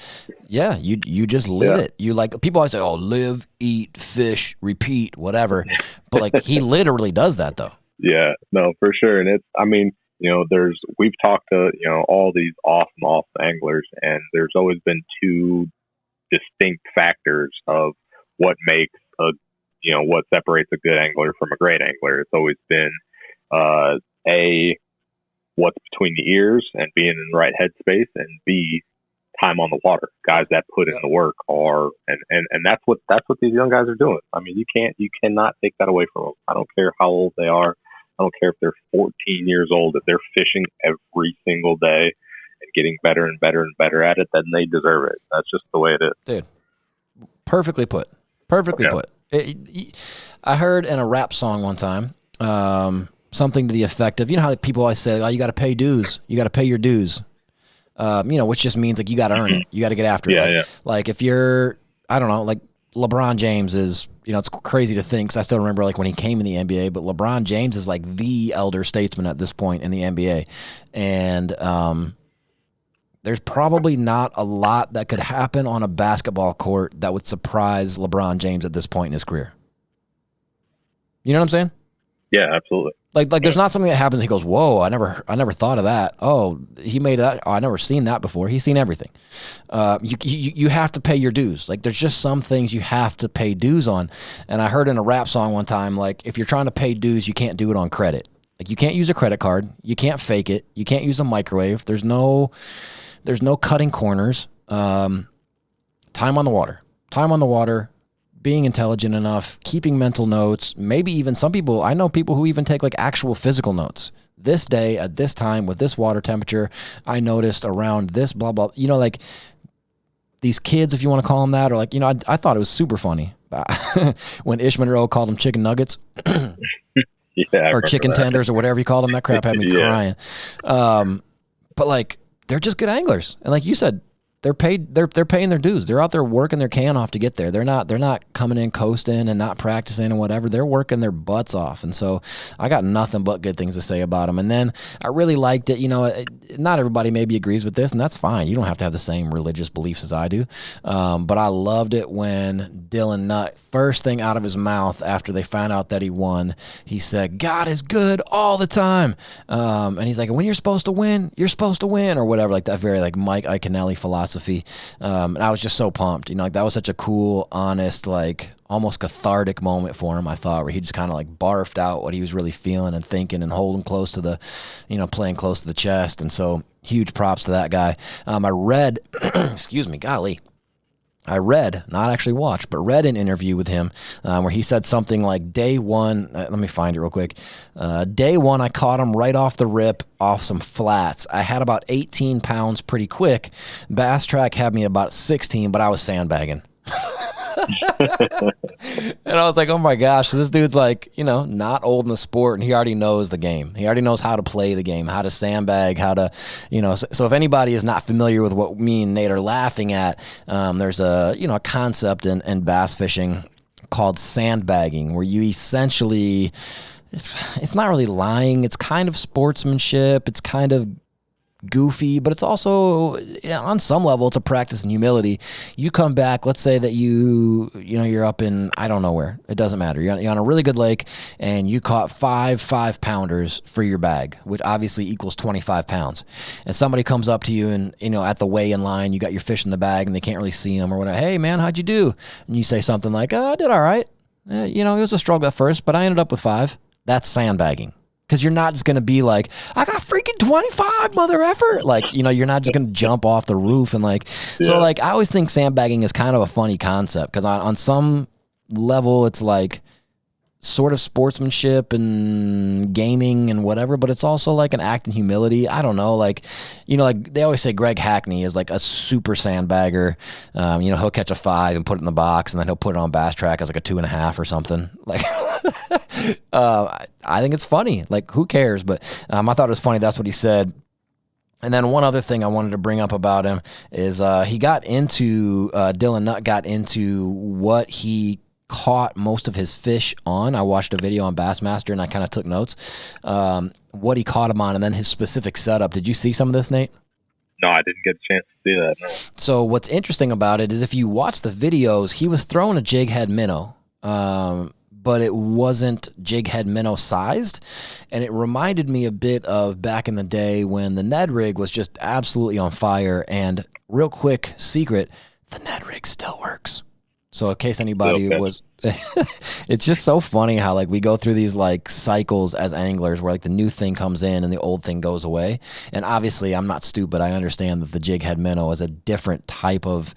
[SPEAKER 2] you just live it. You like, people always say, oh, live, eat, fish, repeat, whatever. But like, he literally does that though.
[SPEAKER 1] Yeah, no, for sure. And we've talked to, all these awesome anglers, and there's always been 2 distinct factors of what makes what separates a good angler from a great angler. It's always been what's between the ears and being in the right headspace, and B, time on the water. Guys that put in the work are, and that's what these young guys are doing. I mean, you cannot take that away from them. I don't care how old they are. I don't care if they're 14 years old. If they're fishing every single day and getting better and better and better at it, then they deserve it. That's just the way it is.
[SPEAKER 2] Dude, perfectly put. Put. I heard in a rap song one time something to the effect of, how people always say, oh, you got to pay dues. You got to pay your dues. Which just means like you got to earn it. You got to get after it. Like if you're, I don't know, like LeBron James is, it's crazy to think, 'cause I still remember like when he came in the NBA, but LeBron James is like the elder statesman at this point in the NBA. And there's probably not a lot that could happen on a basketball court that would surprise LeBron James at this point in his career. You know what I'm saying?
[SPEAKER 1] Yeah, absolutely.
[SPEAKER 2] Like there's not something that happens. He goes, whoa, I never thought of that. Oh, he made that. Oh, I never seen that before. He's seen everything. You have to pay your dues. Like there's just some things you have to pay dues on. And I heard in a rap song one time, like if you're trying to pay dues, you can't do it on credit. Like you can't use a credit card. You can't fake it. You can't use a microwave. There's no cutting corners. Time on the water. Being intelligent enough, keeping mental notes, maybe even I know people who even take like actual physical notes. This day at this time with this water temperature, I noticed around this blah, blah, like these kids, if you want to call them that, or like, I thought it was super funny when Ish Monroe called them chicken nuggets or chicken tenders or whatever he called them. That crap had me crying. But like, they're just good anglers. And like you said, they're paid. They're paying their dues. They're out there working their can off to get there. They're not coming in coasting and not practicing and whatever. They're working their butts off. And so I got nothing but good things to say about them. And then I really liked it. Not everybody maybe agrees with this, and that's fine. You don't have to have the same religious beliefs as I do. But I loved it when Dylan Nutt, first thing out of his mouth after they found out that he won, he said, "God is good all the time." And he's like, "When you're supposed to win, you're supposed to win," or whatever, like that very like Mike Iaconelli philosophy. And I was just so pumped. Like that was such a cool, honest, like almost cathartic moment for him, I thought, where he just kind of like barfed out what he was really feeling and thinking and holding close to the, playing close to the chest. And so huge props to that guy. I read, excuse me, golly. I read, not actually watched, but read an interview with him where he said something like day one, let me find it real quick. Day one, I caught him right off the rip off some flats. I had about 18 pounds pretty quick. Bass Track had me about 16, but I was sandbagging. And I was like, oh my gosh, this dude's like, not old in the sport, and he already knows the game. He already knows how to play the game, how to sandbag, how to, so if anybody is not familiar with what me and Nate are laughing at, there's a concept in bass fishing called sandbagging, where you essentially, it's not really lying. It's kind of sportsmanship. It's kind of goofy, but it's also on some level it's a practice in humility. You come back, let's say that you're up in I don't know where, it doesn't matter, you're on a really good lake and you caught 5-pounders for your bag, which obviously equals 25 pounds, and somebody comes up to you and at the weigh-in line, you got your fish in the bag and they can't really see them or whatever. Hey man, how'd you do? And you say something like, I did all right. It was a struggle at first, but I ended up with 5. That's sandbagging. Because you're not just going to be like, I got freaking 25, mother effer. Like, you're not just going to jump off the roof and like, so like, I always think sandbagging is kind of a funny concept because on some level it's like sort of sportsmanship and gaming and whatever, but it's also like an act in humility. I don't know, like, like they always say Greg Hackney is like a super sandbagger. He'll catch a 5 and put it in the box and then he'll put it on Bass Track as like a 2.5 or something. Like, I think it's funny. Like, who cares? But I thought it was funny. That's what he said. And then one other thing I wanted to bring up about him is he got into, Dylan Nutt got into what he caught most of his fish on. I watched a video on Bassmaster and I kind of took notes. What he caught him on and then his specific setup. Did you see some of this, Nate?
[SPEAKER 1] No, I didn't get a chance to see that. No.
[SPEAKER 2] So what's interesting about it is if you watch the videos, he was throwing a jig head minnow. But it wasn't jig head minnow sized. And it reminded me a bit of back in the day when the Ned rig was just absolutely on fire. And real quick secret, the Ned rig still works. So in case anybody was, it's just so funny how like we go through these like cycles as anglers where like the new thing comes in and the old thing goes away. And obviously I'm not stupid. I understand that the jig head minnow is a different type of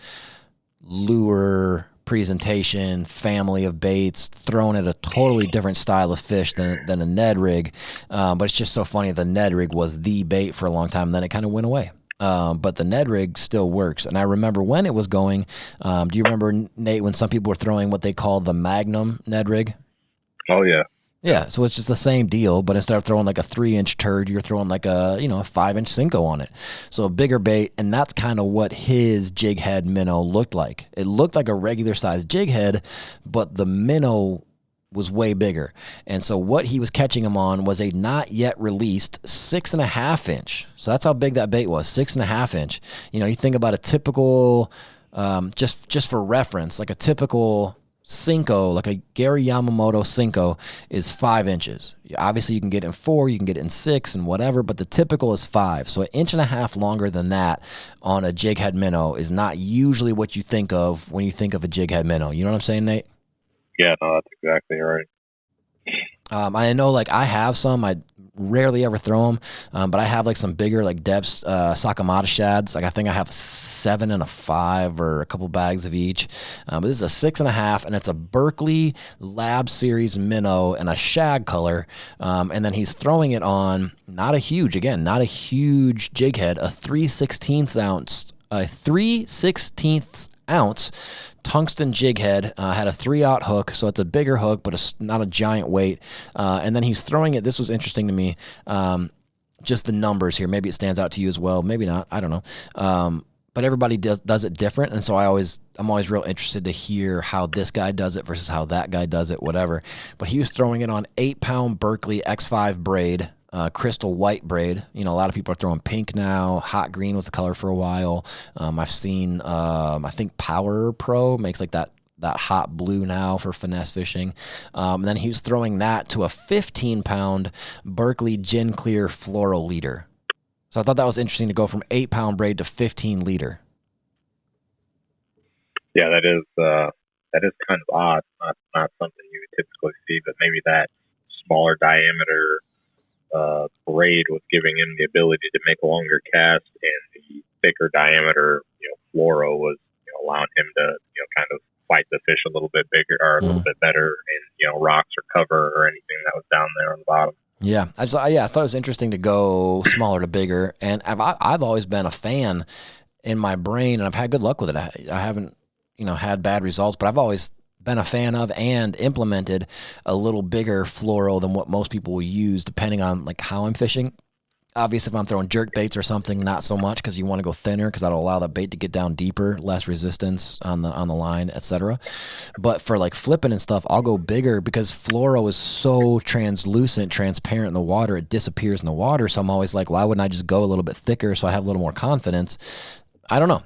[SPEAKER 2] lure presentation, family of baits, thrown at a totally different style of fish than a Ned rig. But it's just so funny. The Ned rig was the bait for a long time, and then it kind of went away. But the Ned rig still works. And I remember when it was going, do you remember, Nate, when some people were throwing what they called the Magnum Ned rig?
[SPEAKER 1] Oh, yeah.
[SPEAKER 2] Yeah, so it's just the same deal, but instead of throwing like a 3-inch turd, you're throwing like a 5-inch Cinco on it. So a bigger bait, and that's kind of what his jig head minnow looked like. It looked like a regular sized jig head, but the minnow was way bigger. And so what he was catching him on was a not yet released 6.5-inch. So that's how big that bait was, 6.5-inch. You think about a typical, just for reference, like a typical Cinco, like a Gary Yamamoto Cinco, is 5 inches. Obviously, you can get it in 4, you can get it in 6, and whatever, but the typical is 5. So 1.5 inches longer than that on a jig head minnow is not usually what you think of when you think of a jig head minnow. You know what I'm saying, Nate?
[SPEAKER 1] Yeah, no, that's exactly right.
[SPEAKER 2] I know, like, I have some. I rarely ever throw them, but I have like some bigger, like Deb's Sakamata shads. Like I think I have 7 and a 5 or a couple bags of each. But this is a 6.5, and it's a Berkeley Lab Series minnow and a shag color. And then he's throwing it on not a huge jig head, a 3/16 ounce tungsten jig head. Had a 3/0 hook, so it's a bigger hook, but it's not a giant weight. And then he's throwing it. This was interesting to me. Just the numbers here. Maybe it stands out to you as well. Maybe not. I don't know. But everybody does it different, and so I'm always real interested to hear how this guy does it versus how that guy does it, whatever. But he was throwing it on 8-pound Berkeley X5 braid. Crystal white braid. You know, a lot of people are throwing pink now. Hot green was the color for a while. I've seen, I think Power Pro makes like that hot blue now for finesse fishing. And then he was throwing that to a 15-pound Berkeley Gin Clear floral leader. So I thought that was interesting to go from 8-pound braid to 15 leader.
[SPEAKER 1] Yeah, that is kind of odd. Not something you would typically see, but maybe that smaller diameter braid was giving him the ability to make a longer cast, and the thicker diameter, fluoro was, allowing him to, kind of fight the fish a little bit bigger or a little bit better in, rocks or cover or anything that was down there on the bottom.
[SPEAKER 2] Yeah, I thought it was interesting to go smaller to bigger, and I've always been a fan in my brain, and I've had good luck with it. I haven't, had bad results, but I've always been a fan of and implemented a little bigger fluoro than what most people will use, depending on like how I'm fishing. Obviously, if I'm throwing jerk baits or something, not so much, because you want to go thinner, because that'll allow the bait to get down deeper, less resistance on the line, etc. But for like flipping and stuff, I'll go bigger because fluoro is so translucent, transparent in the water, it disappears in the water. So I'm always like, why wouldn't I just go a little bit thicker so I have a little more confidence? I don't know.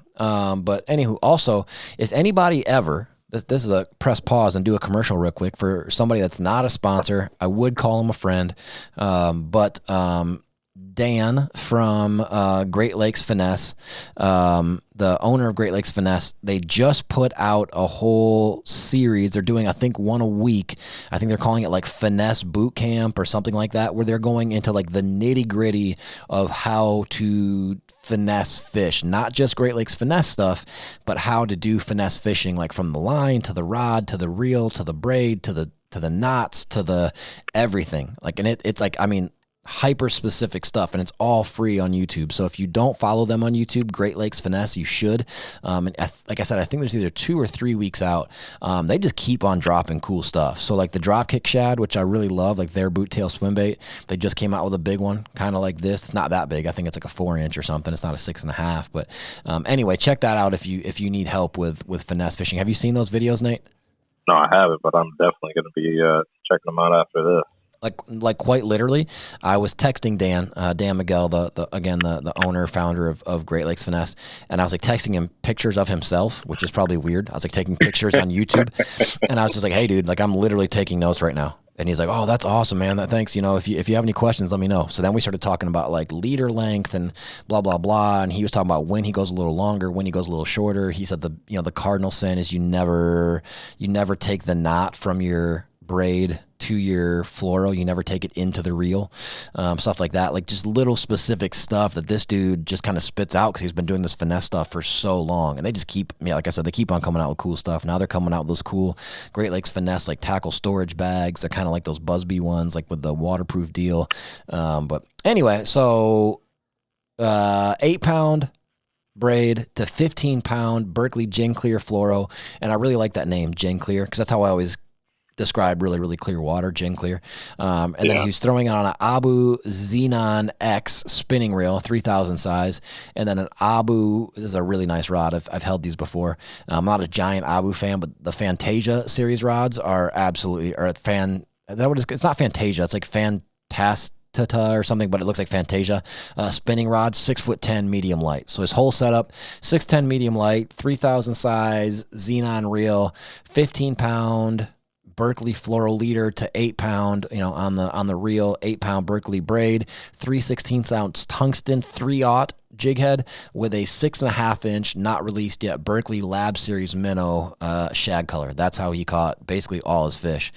[SPEAKER 2] But anywho, also, if anybody ever, this is a press pause and do a commercial real quick for somebody that's not a sponsor. I would call him a friend, but Dan from Great Lakes Finesse, the owner of Great Lakes Finesse, they just put out a whole series. They're doing, I think, one a week. I think they're calling it like Finesse Boot Camp or something like that, where they're going into like the nitty gritty of how to finesse fish, not just Great Lakes Finesse stuff, but how to do finesse fishing, like from the line to the rod to the reel to the braid to the knots to the everything. Like, and it's like, I mean, hyper specific stuff, and it's all free on YouTube. So if you don't follow them on YouTube, Great Lakes Finesse, you should. And like I said, I think there's either 2 or 3 weeks out. They just keep on dropping cool stuff. So like the Dropkick Shad, which I really love, like their boot tail swim bait, they just came out with a big one, kind of like this. It's not that big. I think it's like a 4-inch or something. It's not a 6.5. But anyway, check that out if you need help with finesse fishing. Have you seen those videos, Nate?
[SPEAKER 1] No, I haven't, but I'm definitely going to be checking them out after this.
[SPEAKER 2] Like quite literally, I was texting Dan Miguel, the owner, founder of Great Lakes Finesse, and I was like texting him pictures of himself, which is probably weird. I was like taking pictures on YouTube, and I was just like, hey dude, like I'm literally taking notes right now. And he's like, oh, that's awesome, man. Thanks. If you have any questions, let me know. So then we started talking about like leader length and blah, blah, blah. And he was talking about when he goes a little longer, when he goes a little shorter. He said the cardinal sin is you never take the knot from your braid to your fluoro. You never take it into the reel, stuff like that. Like just little specific stuff that this dude just kind of spits out because he's been doing this finesse stuff for so long. And they just keep, like I said, they keep on coming out with cool stuff. Now they're coming out with those cool Great Lakes Finesse like tackle storage bags. They're kind of like those Busby ones, like with the waterproof deal. But anyway, so 8-pound braid to 15-pound Berkeley Gin Clear fluoro. And I really like that name, Gin Clear, because that's how I always describe really, really clear water, Gin Clear. And then he was throwing it on an Abu Xenon X spinning reel, 3,000 size. And then an Abu, this is a really nice rod. I've held these before. I'm not a giant Abu fan, but the Fantasia series rods are absolutely, it's not Fantasia. It's like or something, but it looks like Fantasia. Spinning rod, 6'10", medium light. So his whole setup, 6'10", medium light, 3,000 size, xenon reel, 15-pound Berkeley floral leader to 8-pound, on the reel, 8-pound Berkeley braid, 3/16 ounce tungsten 3/0 jig head with a 6.5-inch, not released yet, Berkeley Lab Series minnow shad color. That's how he caught basically all his fish.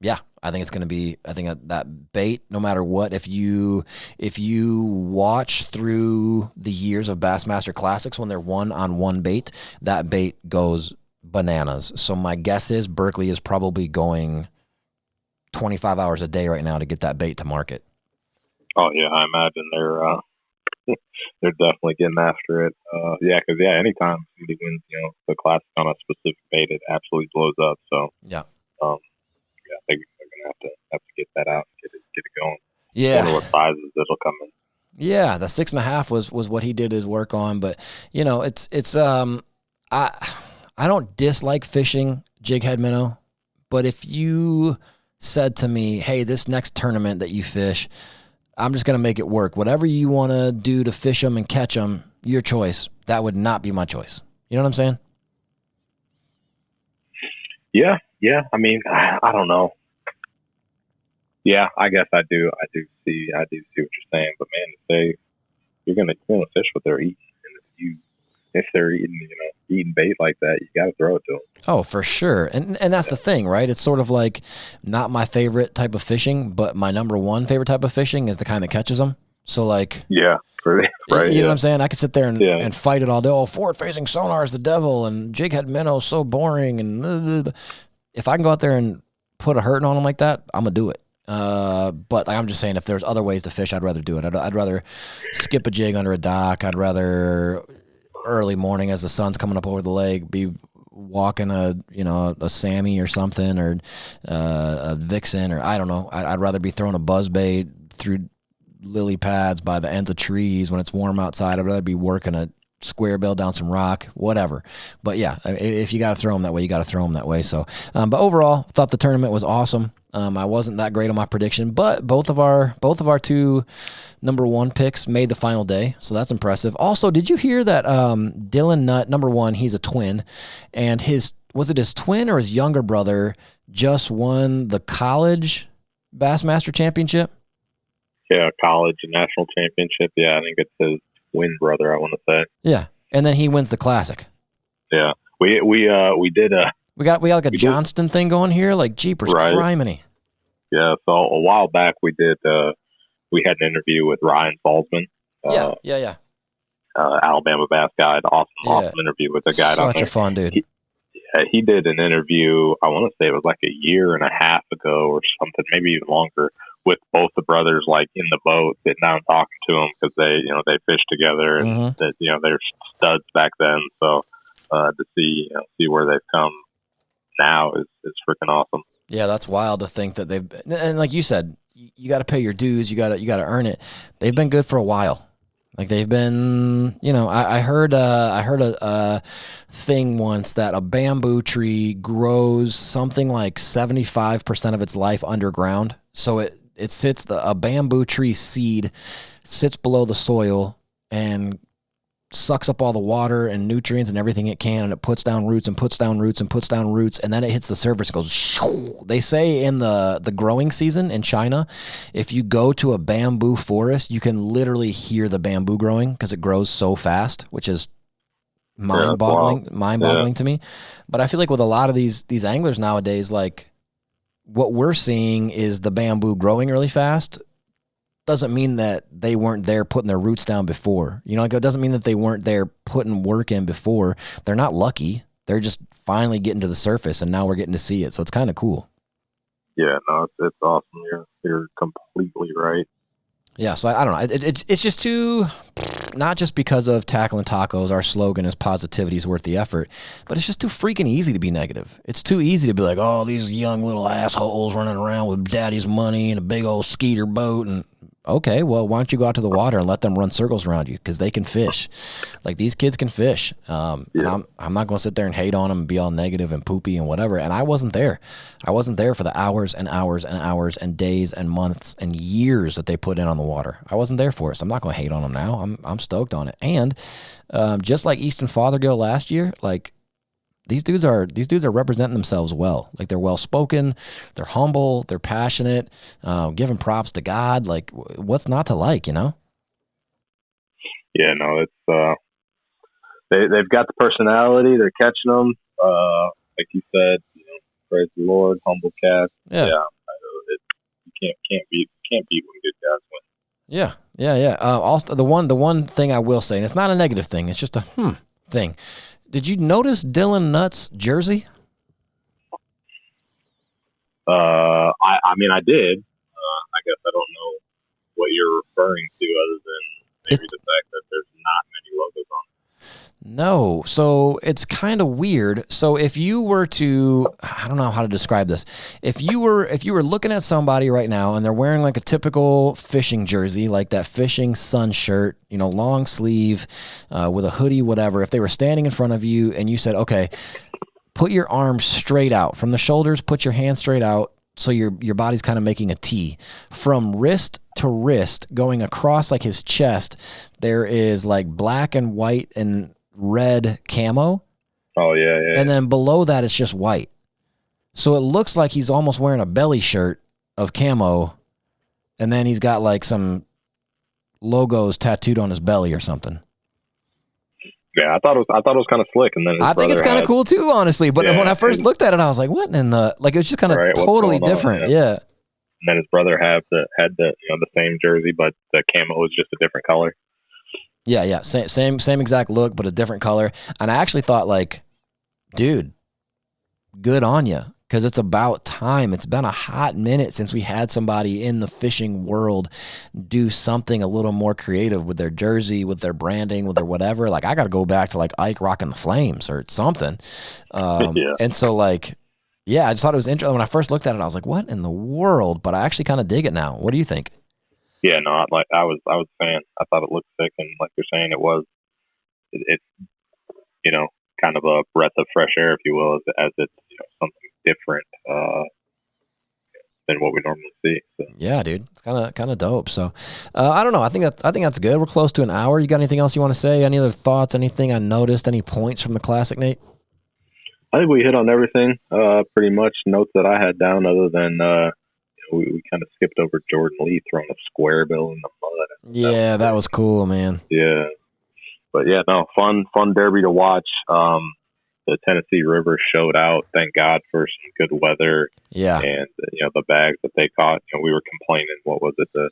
[SPEAKER 2] Yeah, I think it's going to be, I think that bait, no matter what, if you watch through the years of Bassmaster Classics when they're one-on-one bait, that bait goes bananas. So my guess is Berkeley is probably going 25 hours a day right now to get that bait to market.
[SPEAKER 1] Oh yeah, I imagine they're definitely getting after it. Anytime somebody wins, the classic on a specific bait, it absolutely blows up. So
[SPEAKER 2] yeah,
[SPEAKER 1] I think they're gonna have to get that out and get it going.
[SPEAKER 2] Yeah.
[SPEAKER 1] I wonder what sizes it'll come in.
[SPEAKER 2] Yeah, the 6.5 was what he did his work on, but I don't dislike fishing jig head minnow, but if you said to me, hey, this next tournament that you fish, I'm just going to make it work. Whatever you want to do to fish them and catch them, your choice. That would not be my choice. You know what I'm saying?
[SPEAKER 1] Yeah. I mean, I don't know. Yeah, I guess I do see what you're saying. But man, to say you're gonna fish what they're eating, and if they're eating bait like that, you got to throw it to them.
[SPEAKER 2] Oh, for sure. And that's the thing, right? It's sort of like not my favorite type of fishing, but my number one favorite type of fishing is the kind that catches them. So like,
[SPEAKER 1] yeah, right.
[SPEAKER 2] You know what I'm saying? I could sit there and fight it all day. Oh, forward-facing sonar is the devil, and jig head minnow is so boring. And if I can go out there and put a hurting on them like that, I'm gonna do it. But I'm just saying, if there's other ways to fish, I'd rather do it. I'd rather skip a jig under a dock. I'd rather early morning as the sun's coming up over the lake be walking a Sammy or something, or a Vixen, or I don't know. I'd rather be throwing a buzzbait through lily pads by the ends of trees when it's warm outside. I'd rather be working a square bill down some rock, whatever. But yeah, if you got to throw them that way, you got to throw them that way. So, but overall, thought the tournament was awesome. I wasn't that great on my prediction, but both of our two number one picks made the final day, so that's impressive. Also, did you hear that Dylan Nutt, number one, he's a twin, and was it his twin or his younger brother just won the college Bassmaster Championship?
[SPEAKER 1] Yeah, college and national championship. Yeah, I think it's his twin brother, I want to say.
[SPEAKER 2] Yeah, and then he wins the classic.
[SPEAKER 1] Yeah, we did a.
[SPEAKER 2] We got like a Johnston thing going here, like jeepers criminy.
[SPEAKER 1] Yeah, so a while back we had an interview with Ryan Salzman. Alabama Bass guide. Awesome interview with the guy down there.
[SPEAKER 2] Such a fun dude.
[SPEAKER 1] He did an interview, I want to say it was like a year and a half ago or something, maybe even longer, with both the brothers, like in the boat, sitting down talking to them because they fished together and that they're studs back then. So to see where they've come now is freaking awesome.
[SPEAKER 2] Yeah, that's wild to think that and like you said, you got to pay your dues, you got to earn it. They've been good for a while. Like they've been, I heard a thing once that a bamboo tree grows something like 75% of its life underground. So it sits, a bamboo tree seed sits below the soil and sucks up all the water and nutrients and everything it can, and it puts down roots and puts down roots and puts down roots, and then it hits the surface and goes shoo. They say in the growing season in China, if you go to a bamboo forest, you can literally hear the bamboo growing because it grows so fast, which is mind-boggling to me. But I feel like with a lot of these anglers nowadays, like what we're seeing is the bamboo growing really fast doesn't mean that they weren't there putting their roots down before. It doesn't mean that they weren't there putting work in before. They're not lucky. They're just finally getting to the surface, and now we're getting to see it. So it's kind of cool.
[SPEAKER 1] Yeah, no, it's awesome. You're completely right.
[SPEAKER 2] Yeah, so I don't know. It's just too, not just because of Tackling Tacos, our slogan is positivity is worth the effort, but it's just too freaking easy to be negative. It's too easy to be like, oh, these young little assholes running around with daddy's money and a big old skeeter boat, and Okay, well, why don't you go out to the water and let them run circles around you, because they can fish. Like, these kids can fish. And I'm not going to sit there and hate on them and be all negative and poopy and whatever. And I wasn't there. I wasn't there for the hours and hours and hours and days and months and years that they put in on the water. I wasn't there for it, so I'm not going to hate on them now. I'm stoked on it. And just like Easton Fothergill last year, like, these dudes are representing themselves well. Like, they're well spoken, they're humble, they're passionate, giving props to God. Like, what's not to like, you know?
[SPEAKER 1] Yeah, no, it's they've got the personality. They're catching them, like you said. You know, praise the Lord, humble cats.
[SPEAKER 2] Yeah,
[SPEAKER 1] you can't beat when good guys win.
[SPEAKER 2] Yeah. Also, the one thing I will say, and it's not a negative thing, it's just a thing. Did you notice Dylan Nutt's jersey?
[SPEAKER 1] I mean, I did. I guess I don't know what you're referring to, other than maybe the fact that there's not many logos on it.
[SPEAKER 2] No. So it's kind of weird. So if you were to, I don't know how to describe this. If you were looking at somebody right now and they're wearing like a typical fishing jersey, like that fishing sun shirt, you know, long sleeve, with a hoodie, whatever, if they were standing in front of you and you said, okay, put your arms straight out from the shoulders, put your hands straight out, so your body's kind of making a T. From wrist to wrist, going across like his chest, there is like black and white and red camo.
[SPEAKER 1] Oh, yeah.
[SPEAKER 2] And then below that, it's just white. So it looks like he's almost wearing a belly shirt of camo, and then he's got like some logos tattooed on his belly or something.
[SPEAKER 1] Yeah, I thought it was kind of slick, and then
[SPEAKER 2] I think it's kind of cool too, honestly. But when I first looked at it, I was like, "What in the?" Like, it was just kind of totally different. Yeah.
[SPEAKER 1] And then his brother had the the same jersey, but the camo was just a different color.
[SPEAKER 2] Yeah. Same exact look, but a different color. And I actually thought, like, dude, good on you, because it's about time. It's been a hot minute since we had somebody in the fishing world do something a little more creative with their jersey, with their branding, with their whatever. Like, I got to go back to like Ike rocking the Flames or something. And so, like, yeah, I just thought it was interesting. When I first looked at it, I was like, what in the world? But I actually kind of dig it now. What do you think?
[SPEAKER 1] Yeah, no, I was a fan. I thought it looked sick, and like you're saying, it's you know, kind of a breath of fresh air, if you will, as it's, you know, something different than what we normally see. So.
[SPEAKER 2] Yeah, dude, it's kind of dope. So I don't know. I think that's good. We're close to an hour. You got anything else you want to say? Any other thoughts? Anything I noticed? Any points from the Classic, Nate?
[SPEAKER 1] I think we hit on everything. Pretty much notes that I had down, other than we kind of skipped over Jordan Lee throwing a square bill in the mud.
[SPEAKER 2] Yeah, that was cool, man.
[SPEAKER 1] Yeah, but yeah, no, fun derby to watch. The Tennessee River showed out. Thank God for some good weather.
[SPEAKER 2] Yeah,
[SPEAKER 1] and the bags that they caught. We were complaining. What was it, the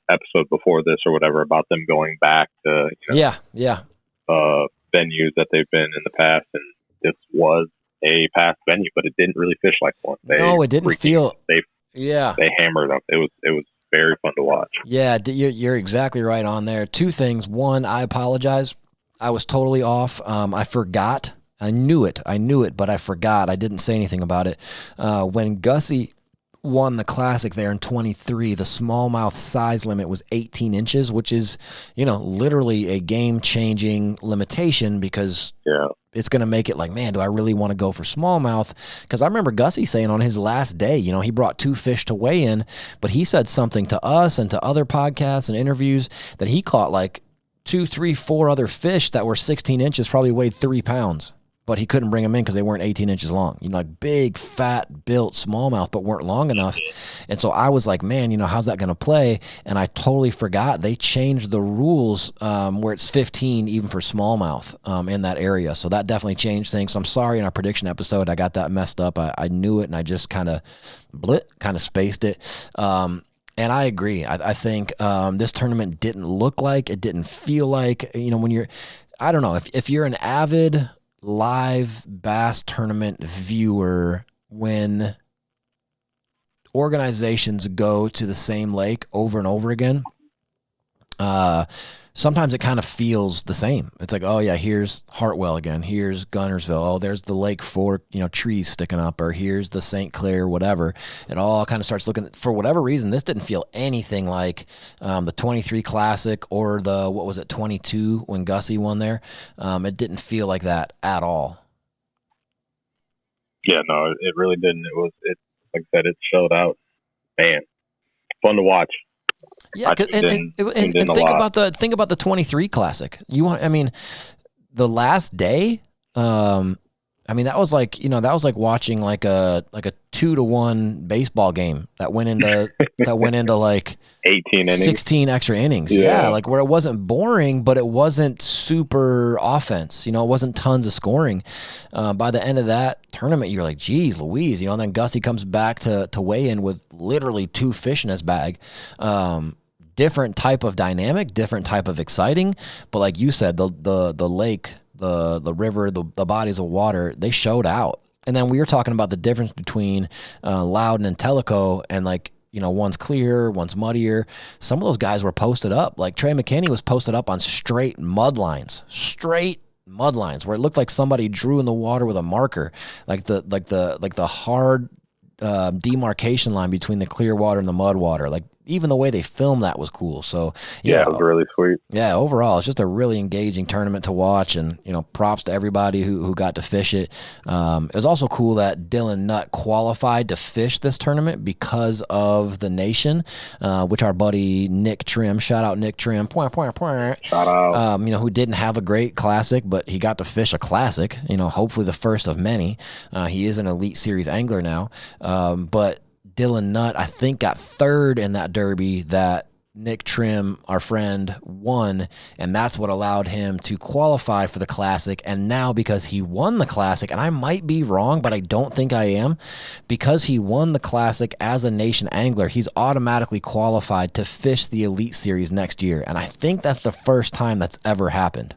[SPEAKER 1] episode before this or whatever, about them going back to venues that they've been in the past, and this was a past venue, but it didn't really fish like one.
[SPEAKER 2] It didn't feel.
[SPEAKER 1] They hammered them. It was very fun to watch.
[SPEAKER 2] Yeah, you're exactly right on there. Two things. One, I apologize. I was totally off. I forgot. I knew it, but I forgot. I didn't say anything about it. When Gussie won the Classic there in 23, the smallmouth size limit was 18 inches, which is, literally a game-changing limitation, because it's going to make it like, man, do I really want to go for smallmouth? Because I remember Gussie saying on his last day, he brought 2 fish to weigh in, but he said something to us and to other podcasts and interviews that he caught like 2, 3, 4 other fish that were 16 inches, probably weighed 3 pounds. But he couldn't bring them in because they weren't 18 inches long. Like big, fat, built smallmouth, but weren't long enough. And so I was like, man, how's that going to play? And I totally forgot. They changed the rules where it's 15 even for smallmouth in that area. So that definitely changed things. So I'm sorry, in our prediction episode, I got that messed up. I knew it, and I just kind of spaced it. And I agree. I think this tournament didn't look like, it didn't feel like, when you're, I don't know, if you're an avid live bass tournament viewer, when organizations go to the same lake over and over again, sometimes it kind of feels the same. It's like, oh yeah, here's Hartwell again. Here's Gunnersville. Oh, there's the Lake Fork, trees sticking up, or here's the St. Clair, whatever. It all kind of starts looking, for whatever reason, this didn't feel anything like the 23 Classic or the, 22 when Gussie won there. It didn't feel like that at all.
[SPEAKER 1] Yeah, no, it really didn't. It like I said, it showed out. Man, fun to watch.
[SPEAKER 2] Yeah, and think about the 23 Classic. The last day. That was like watching like a 2-1 baseball game that went into like
[SPEAKER 1] 18 innings,
[SPEAKER 2] 16 extra innings. Yeah, like where it wasn't boring, but it wasn't super offense. It wasn't tons of scoring. By the end of that tournament, you're like, geez, Louise. And then Gussie comes back to weigh in with literally 2 fish in his bag. Different type of dynamic, different type of exciting. But like you said, the lake, the river, the bodies of water, they showed out. And then we were talking about the difference between Loudon and Tellico, and one's clear, one's muddier. Some of those guys were posted up. Like Trey McKinney was posted up on straight mud lines where it looked like somebody drew in the water with a marker, like the hard demarcation line between the clear water and the mud water. Like even the way they filmed that was cool. So
[SPEAKER 1] yeah, it was really sweet.
[SPEAKER 2] Yeah, overall, it's just a really engaging tournament to watch, and props to everybody who got to fish it. It was also cool that Dylan Nutt qualified to fish this tournament because of the nation, which our buddy Nick Trim, shout out Nick Trim,
[SPEAKER 1] shout out,
[SPEAKER 2] who didn't have a great classic, but he got to fish a classic. Hopefully the first of many. He is an Elite Series angler now, but Dylan Nutt, I think, got third in that derby that Nick Trim, our friend, won, and that's what allowed him to qualify for the Classic. And now, because he won the Classic, and I might be wrong, but I don't think I am, because he won the Classic as a nation angler, he's automatically qualified to fish the Elite Series next year. And I think that's the first time that's ever happened.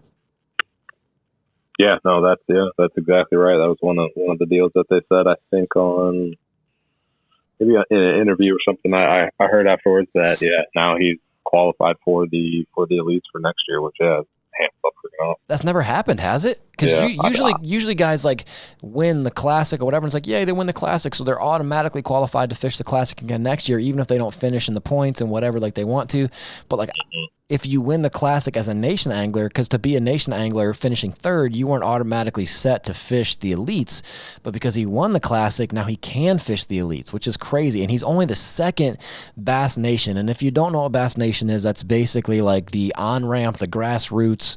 [SPEAKER 1] Yeah, no, that's exactly right. That was one of the deals that they said, I think, on maybe in an interview or something. I heard afterwards that now he's qualified for the elites for next year, which hands up freaking off.
[SPEAKER 2] That's never happened, has it? Because usually guys like win the Classic or whatever. It's like, yeah, they win the Classic, so they're automatically qualified to fish the Classic again next year, even if they don't finish in the points and whatever like they want to. But if you win the Classic as a nation angler, because to be a nation angler finishing third, you weren't automatically set to fish the elites. But because he won the Classic, now he can fish the elites, which is crazy. And he's only the second Bass Nation. And if you don't know what Bass Nation is, that's basically like the on-ramp, the grassroots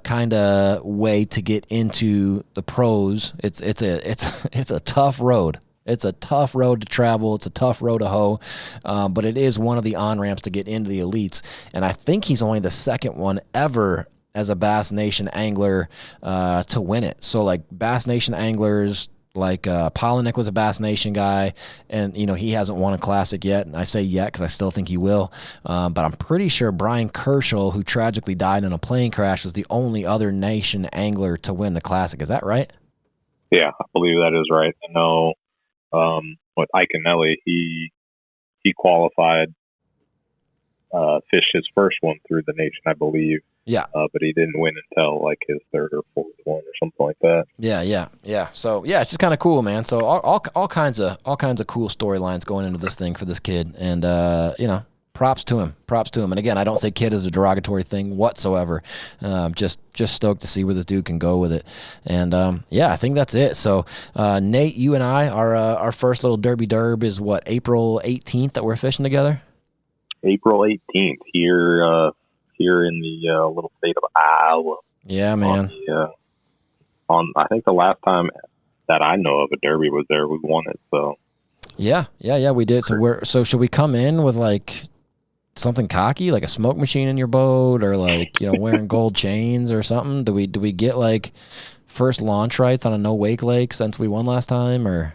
[SPEAKER 2] kind of way to get into the pros. It's a tough road. It's a tough road to travel. It's a tough road to hoe, but it is one of the on-ramps to get into the elites. And I think he's only the second one ever as a Bass Nation angler to win it. So like Bass Nation anglers, like Polinick was a Bass Nation guy, and he hasn't won a Classic yet. And I say yet because I still think he will. But I'm pretty sure Brian Kerschel, who tragically died in a plane crash, was the only other nation angler to win the Classic. Is that right?
[SPEAKER 1] Yeah, I believe that is right. I know. With Iaconelli, he qualified, fished his first one through the nation, I believe.
[SPEAKER 2] Yeah.
[SPEAKER 1] But he didn't win until like his third or fourth one or something like that.
[SPEAKER 2] Yeah. So yeah, it's just kind of cool, man. So all kinds of cool storylines going into this thing for this kid, and props to him. And again, I don't say kid as a derogatory thing whatsoever. Just stoked to see where this dude can go with it. And I think that's it. So Nate, you and I, our first little derby derb is what, April 18th that we're fishing together?
[SPEAKER 1] April 18th here in the little state of Iowa.
[SPEAKER 2] Yeah, man.
[SPEAKER 1] On I think the last time that I know of a derby was there, we won it. So
[SPEAKER 2] yeah, we did. So should we come in with like something cocky, like a smoke machine in your boat, or like wearing gold chains or something? Do we get like first launch rights on a no wake lake since we won last time, or?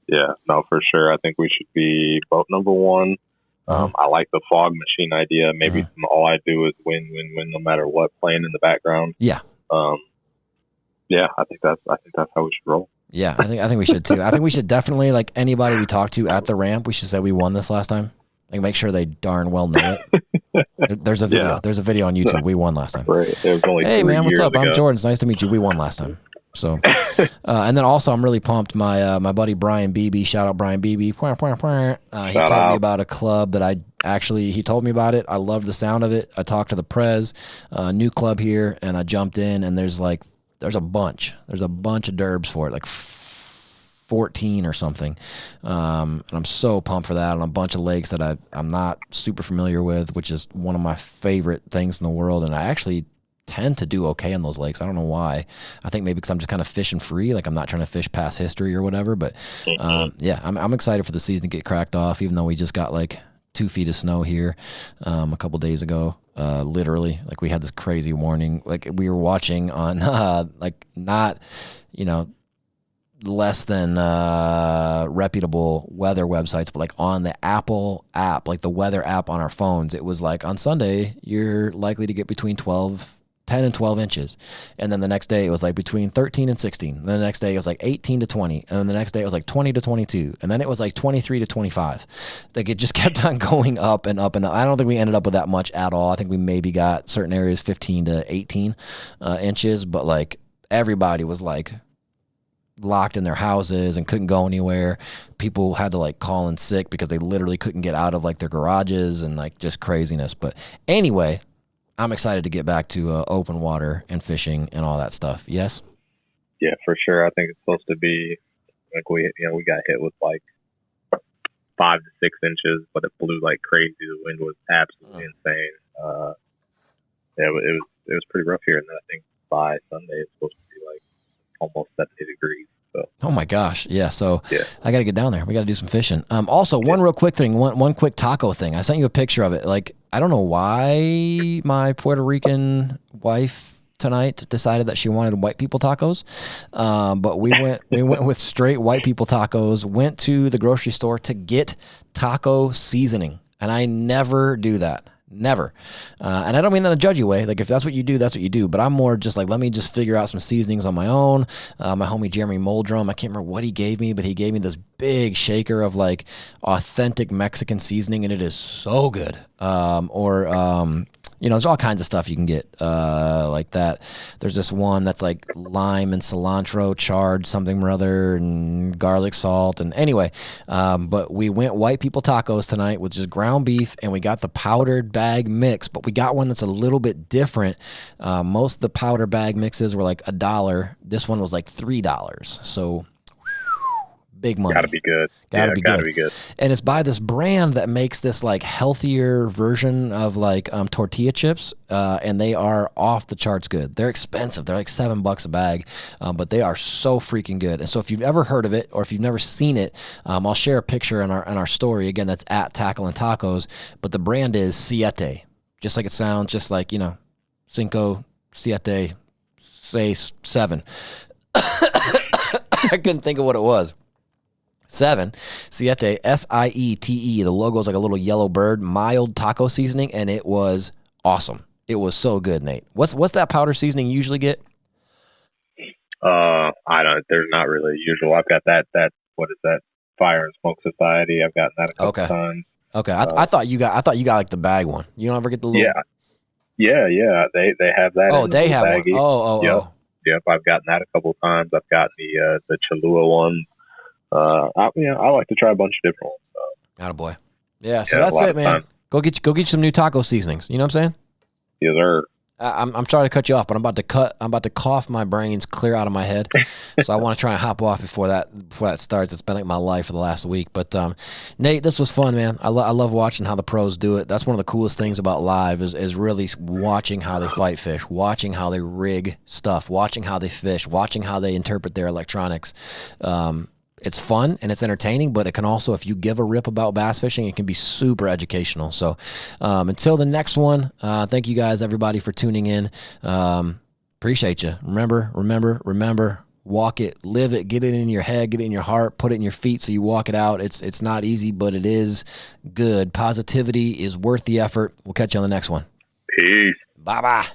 [SPEAKER 1] Yeah, no, for sure. I think we should be boat number one. I like the fog machine idea. Maybe all I do is win, no matter what, playing in the background.
[SPEAKER 2] Yeah.
[SPEAKER 1] I think that's how we should roll.
[SPEAKER 2] Yeah, I think we should too. I think we should definitely, like anybody we talk to at the ramp, we should say we won this last time. Like make sure they darn well know it. There's a video. There's a video on YouTube. We won last time.
[SPEAKER 1] Right. It was only
[SPEAKER 2] hey, man, what's up?
[SPEAKER 1] Ago.
[SPEAKER 2] I'm Jordan. It's nice to meet you. We won last time. So, and then also I'm really pumped. My buddy Brian Beebe, shout out Brian Beebe. He told me about a club that he told me about it. I loved the sound of it. I talked to the Prez, new club here, and I jumped in, and there's a bunch of derbs for it, like 14 or something. And I'm so pumped for that on a bunch of lakes that I'm not super familiar with, which is one of my favorite things in the world. And I actually tend to do okay on those lakes. I don't know why. I think maybe because I'm just kind of fishing free. Like I'm not trying to fish past history or whatever. But yeah, I'm excited for the season to get cracked off, even though we just got like 2 feet of snow here a couple days ago. Literally, like we had this crazy warning. Like we were watching on like not, less than reputable weather websites, but like on the Apple app, like the weather app on our phones, it was like on Sunday you're likely to get between 10 and 12 inches. And then the next day it was like between 13 and 16. And then the next day it was like 18 to 20. And then the next day it was like 20 to 22. And then it was like 23 to 25. Like it just kept on going up and up and up. I don't think we ended up with that much at all. I think we maybe got certain areas 15 to 18 inches, but like everybody was like locked in their houses and couldn't go anywhere. People had to like call in sick because they literally couldn't get out of like their garages and like just craziness. But anyway, I'm excited to get back to open water and fishing and all that stuff. Yes?
[SPEAKER 1] Yeah, for sure. I think it's supposed to be like we got hit with like 5 to 6 inches, but it blew like crazy. The wind was absolutely insane. Yeah, it was pretty rough here, and then I think by Sunday it's supposed to be like almost 70 degrees. So.
[SPEAKER 2] Oh my gosh. Yeah. So yeah. I got to get down there. We got to do some fishing. Also one real quick thing, one quick taco thing. I sent you a picture of it. Like, I don't know why my Puerto Rican wife tonight decided that she wanted white people tacos. But we went with straight white people tacos, went to the grocery store to get taco seasoning. And I never do that. Never. And I don't mean that in a judgy way. Like if that's what you do, that's what you do. But I'm more just like, let me just figure out some seasonings on my own. My homie Jeremy Moldrum, I can't remember what he gave me, but he gave me this big shaker of like authentic Mexican seasoning, and it is so good. There's all kinds of stuff you can get like that. There's this one that's like lime and cilantro, charred something or other, and garlic salt. And anyway, but we went white people tacos tonight with just ground beef, and we got the powdered bag mix, but we got one that's a little bit different. Most of the powder bag mixes were like $1. This one was like $3. So big money.
[SPEAKER 1] Gotta be good.
[SPEAKER 2] Gotta be good. And it's by this brand that makes this like healthier version of like tortilla chips, and they are off the charts good. They're expensive. They're like $7 a bag, but they are so freaking good. And so if you've ever heard of it or if you've never seen it, I'll share a picture in our story. Again, that's at Tackle and Tacos, but the brand is SIETE, just like it sounds, just like Cinco, Siete, 7. I couldn't think of what it was. 7, SIETE, SIETE. The logo is like a little yellow bird, mild taco seasoning, and it was awesome. It was so good, Nate. What's that powder seasoning you usually get?
[SPEAKER 1] I don't. There's not really usual. I've got that. What is that? Fire and Smoke Society. I've gotten that a couple times.
[SPEAKER 2] Okay. I thought you got like the bag one. You don't ever get the little.
[SPEAKER 1] Yeah. They have that.
[SPEAKER 2] Oh, they have baggie. One.
[SPEAKER 1] Yep. I've gotten that a couple of times. I've gotten the Cholula one. I like to try a bunch of different ones.
[SPEAKER 2] Attaboy. Yeah, so that's it, man. Go get you some new taco seasonings. You know what I'm saying?
[SPEAKER 1] Yes, sir.
[SPEAKER 2] I'm sorry to cut you off, but I'm about to cough my brains clear out of my head. So I want to try and hop off before that starts. It's been like my life for the last week. But Nate, this was fun, man. I love watching how the pros do it. That's one of the coolest things about live is really watching how they fight fish, watching how they rig stuff, watching how they fish, watching how they interpret their electronics. It's fun and it's entertaining, but it can also, if you give a rip about bass fishing, it can be super educational. So until the next one, thank you guys, everybody, for tuning in. Appreciate you. Remember, walk it, live it, get it in your head, get it in your heart, put it in your feet so you walk it out. It's not easy, but it is good. Positivity is worth the effort. We'll catch you on the next one.
[SPEAKER 1] Peace.
[SPEAKER 2] Bye-bye.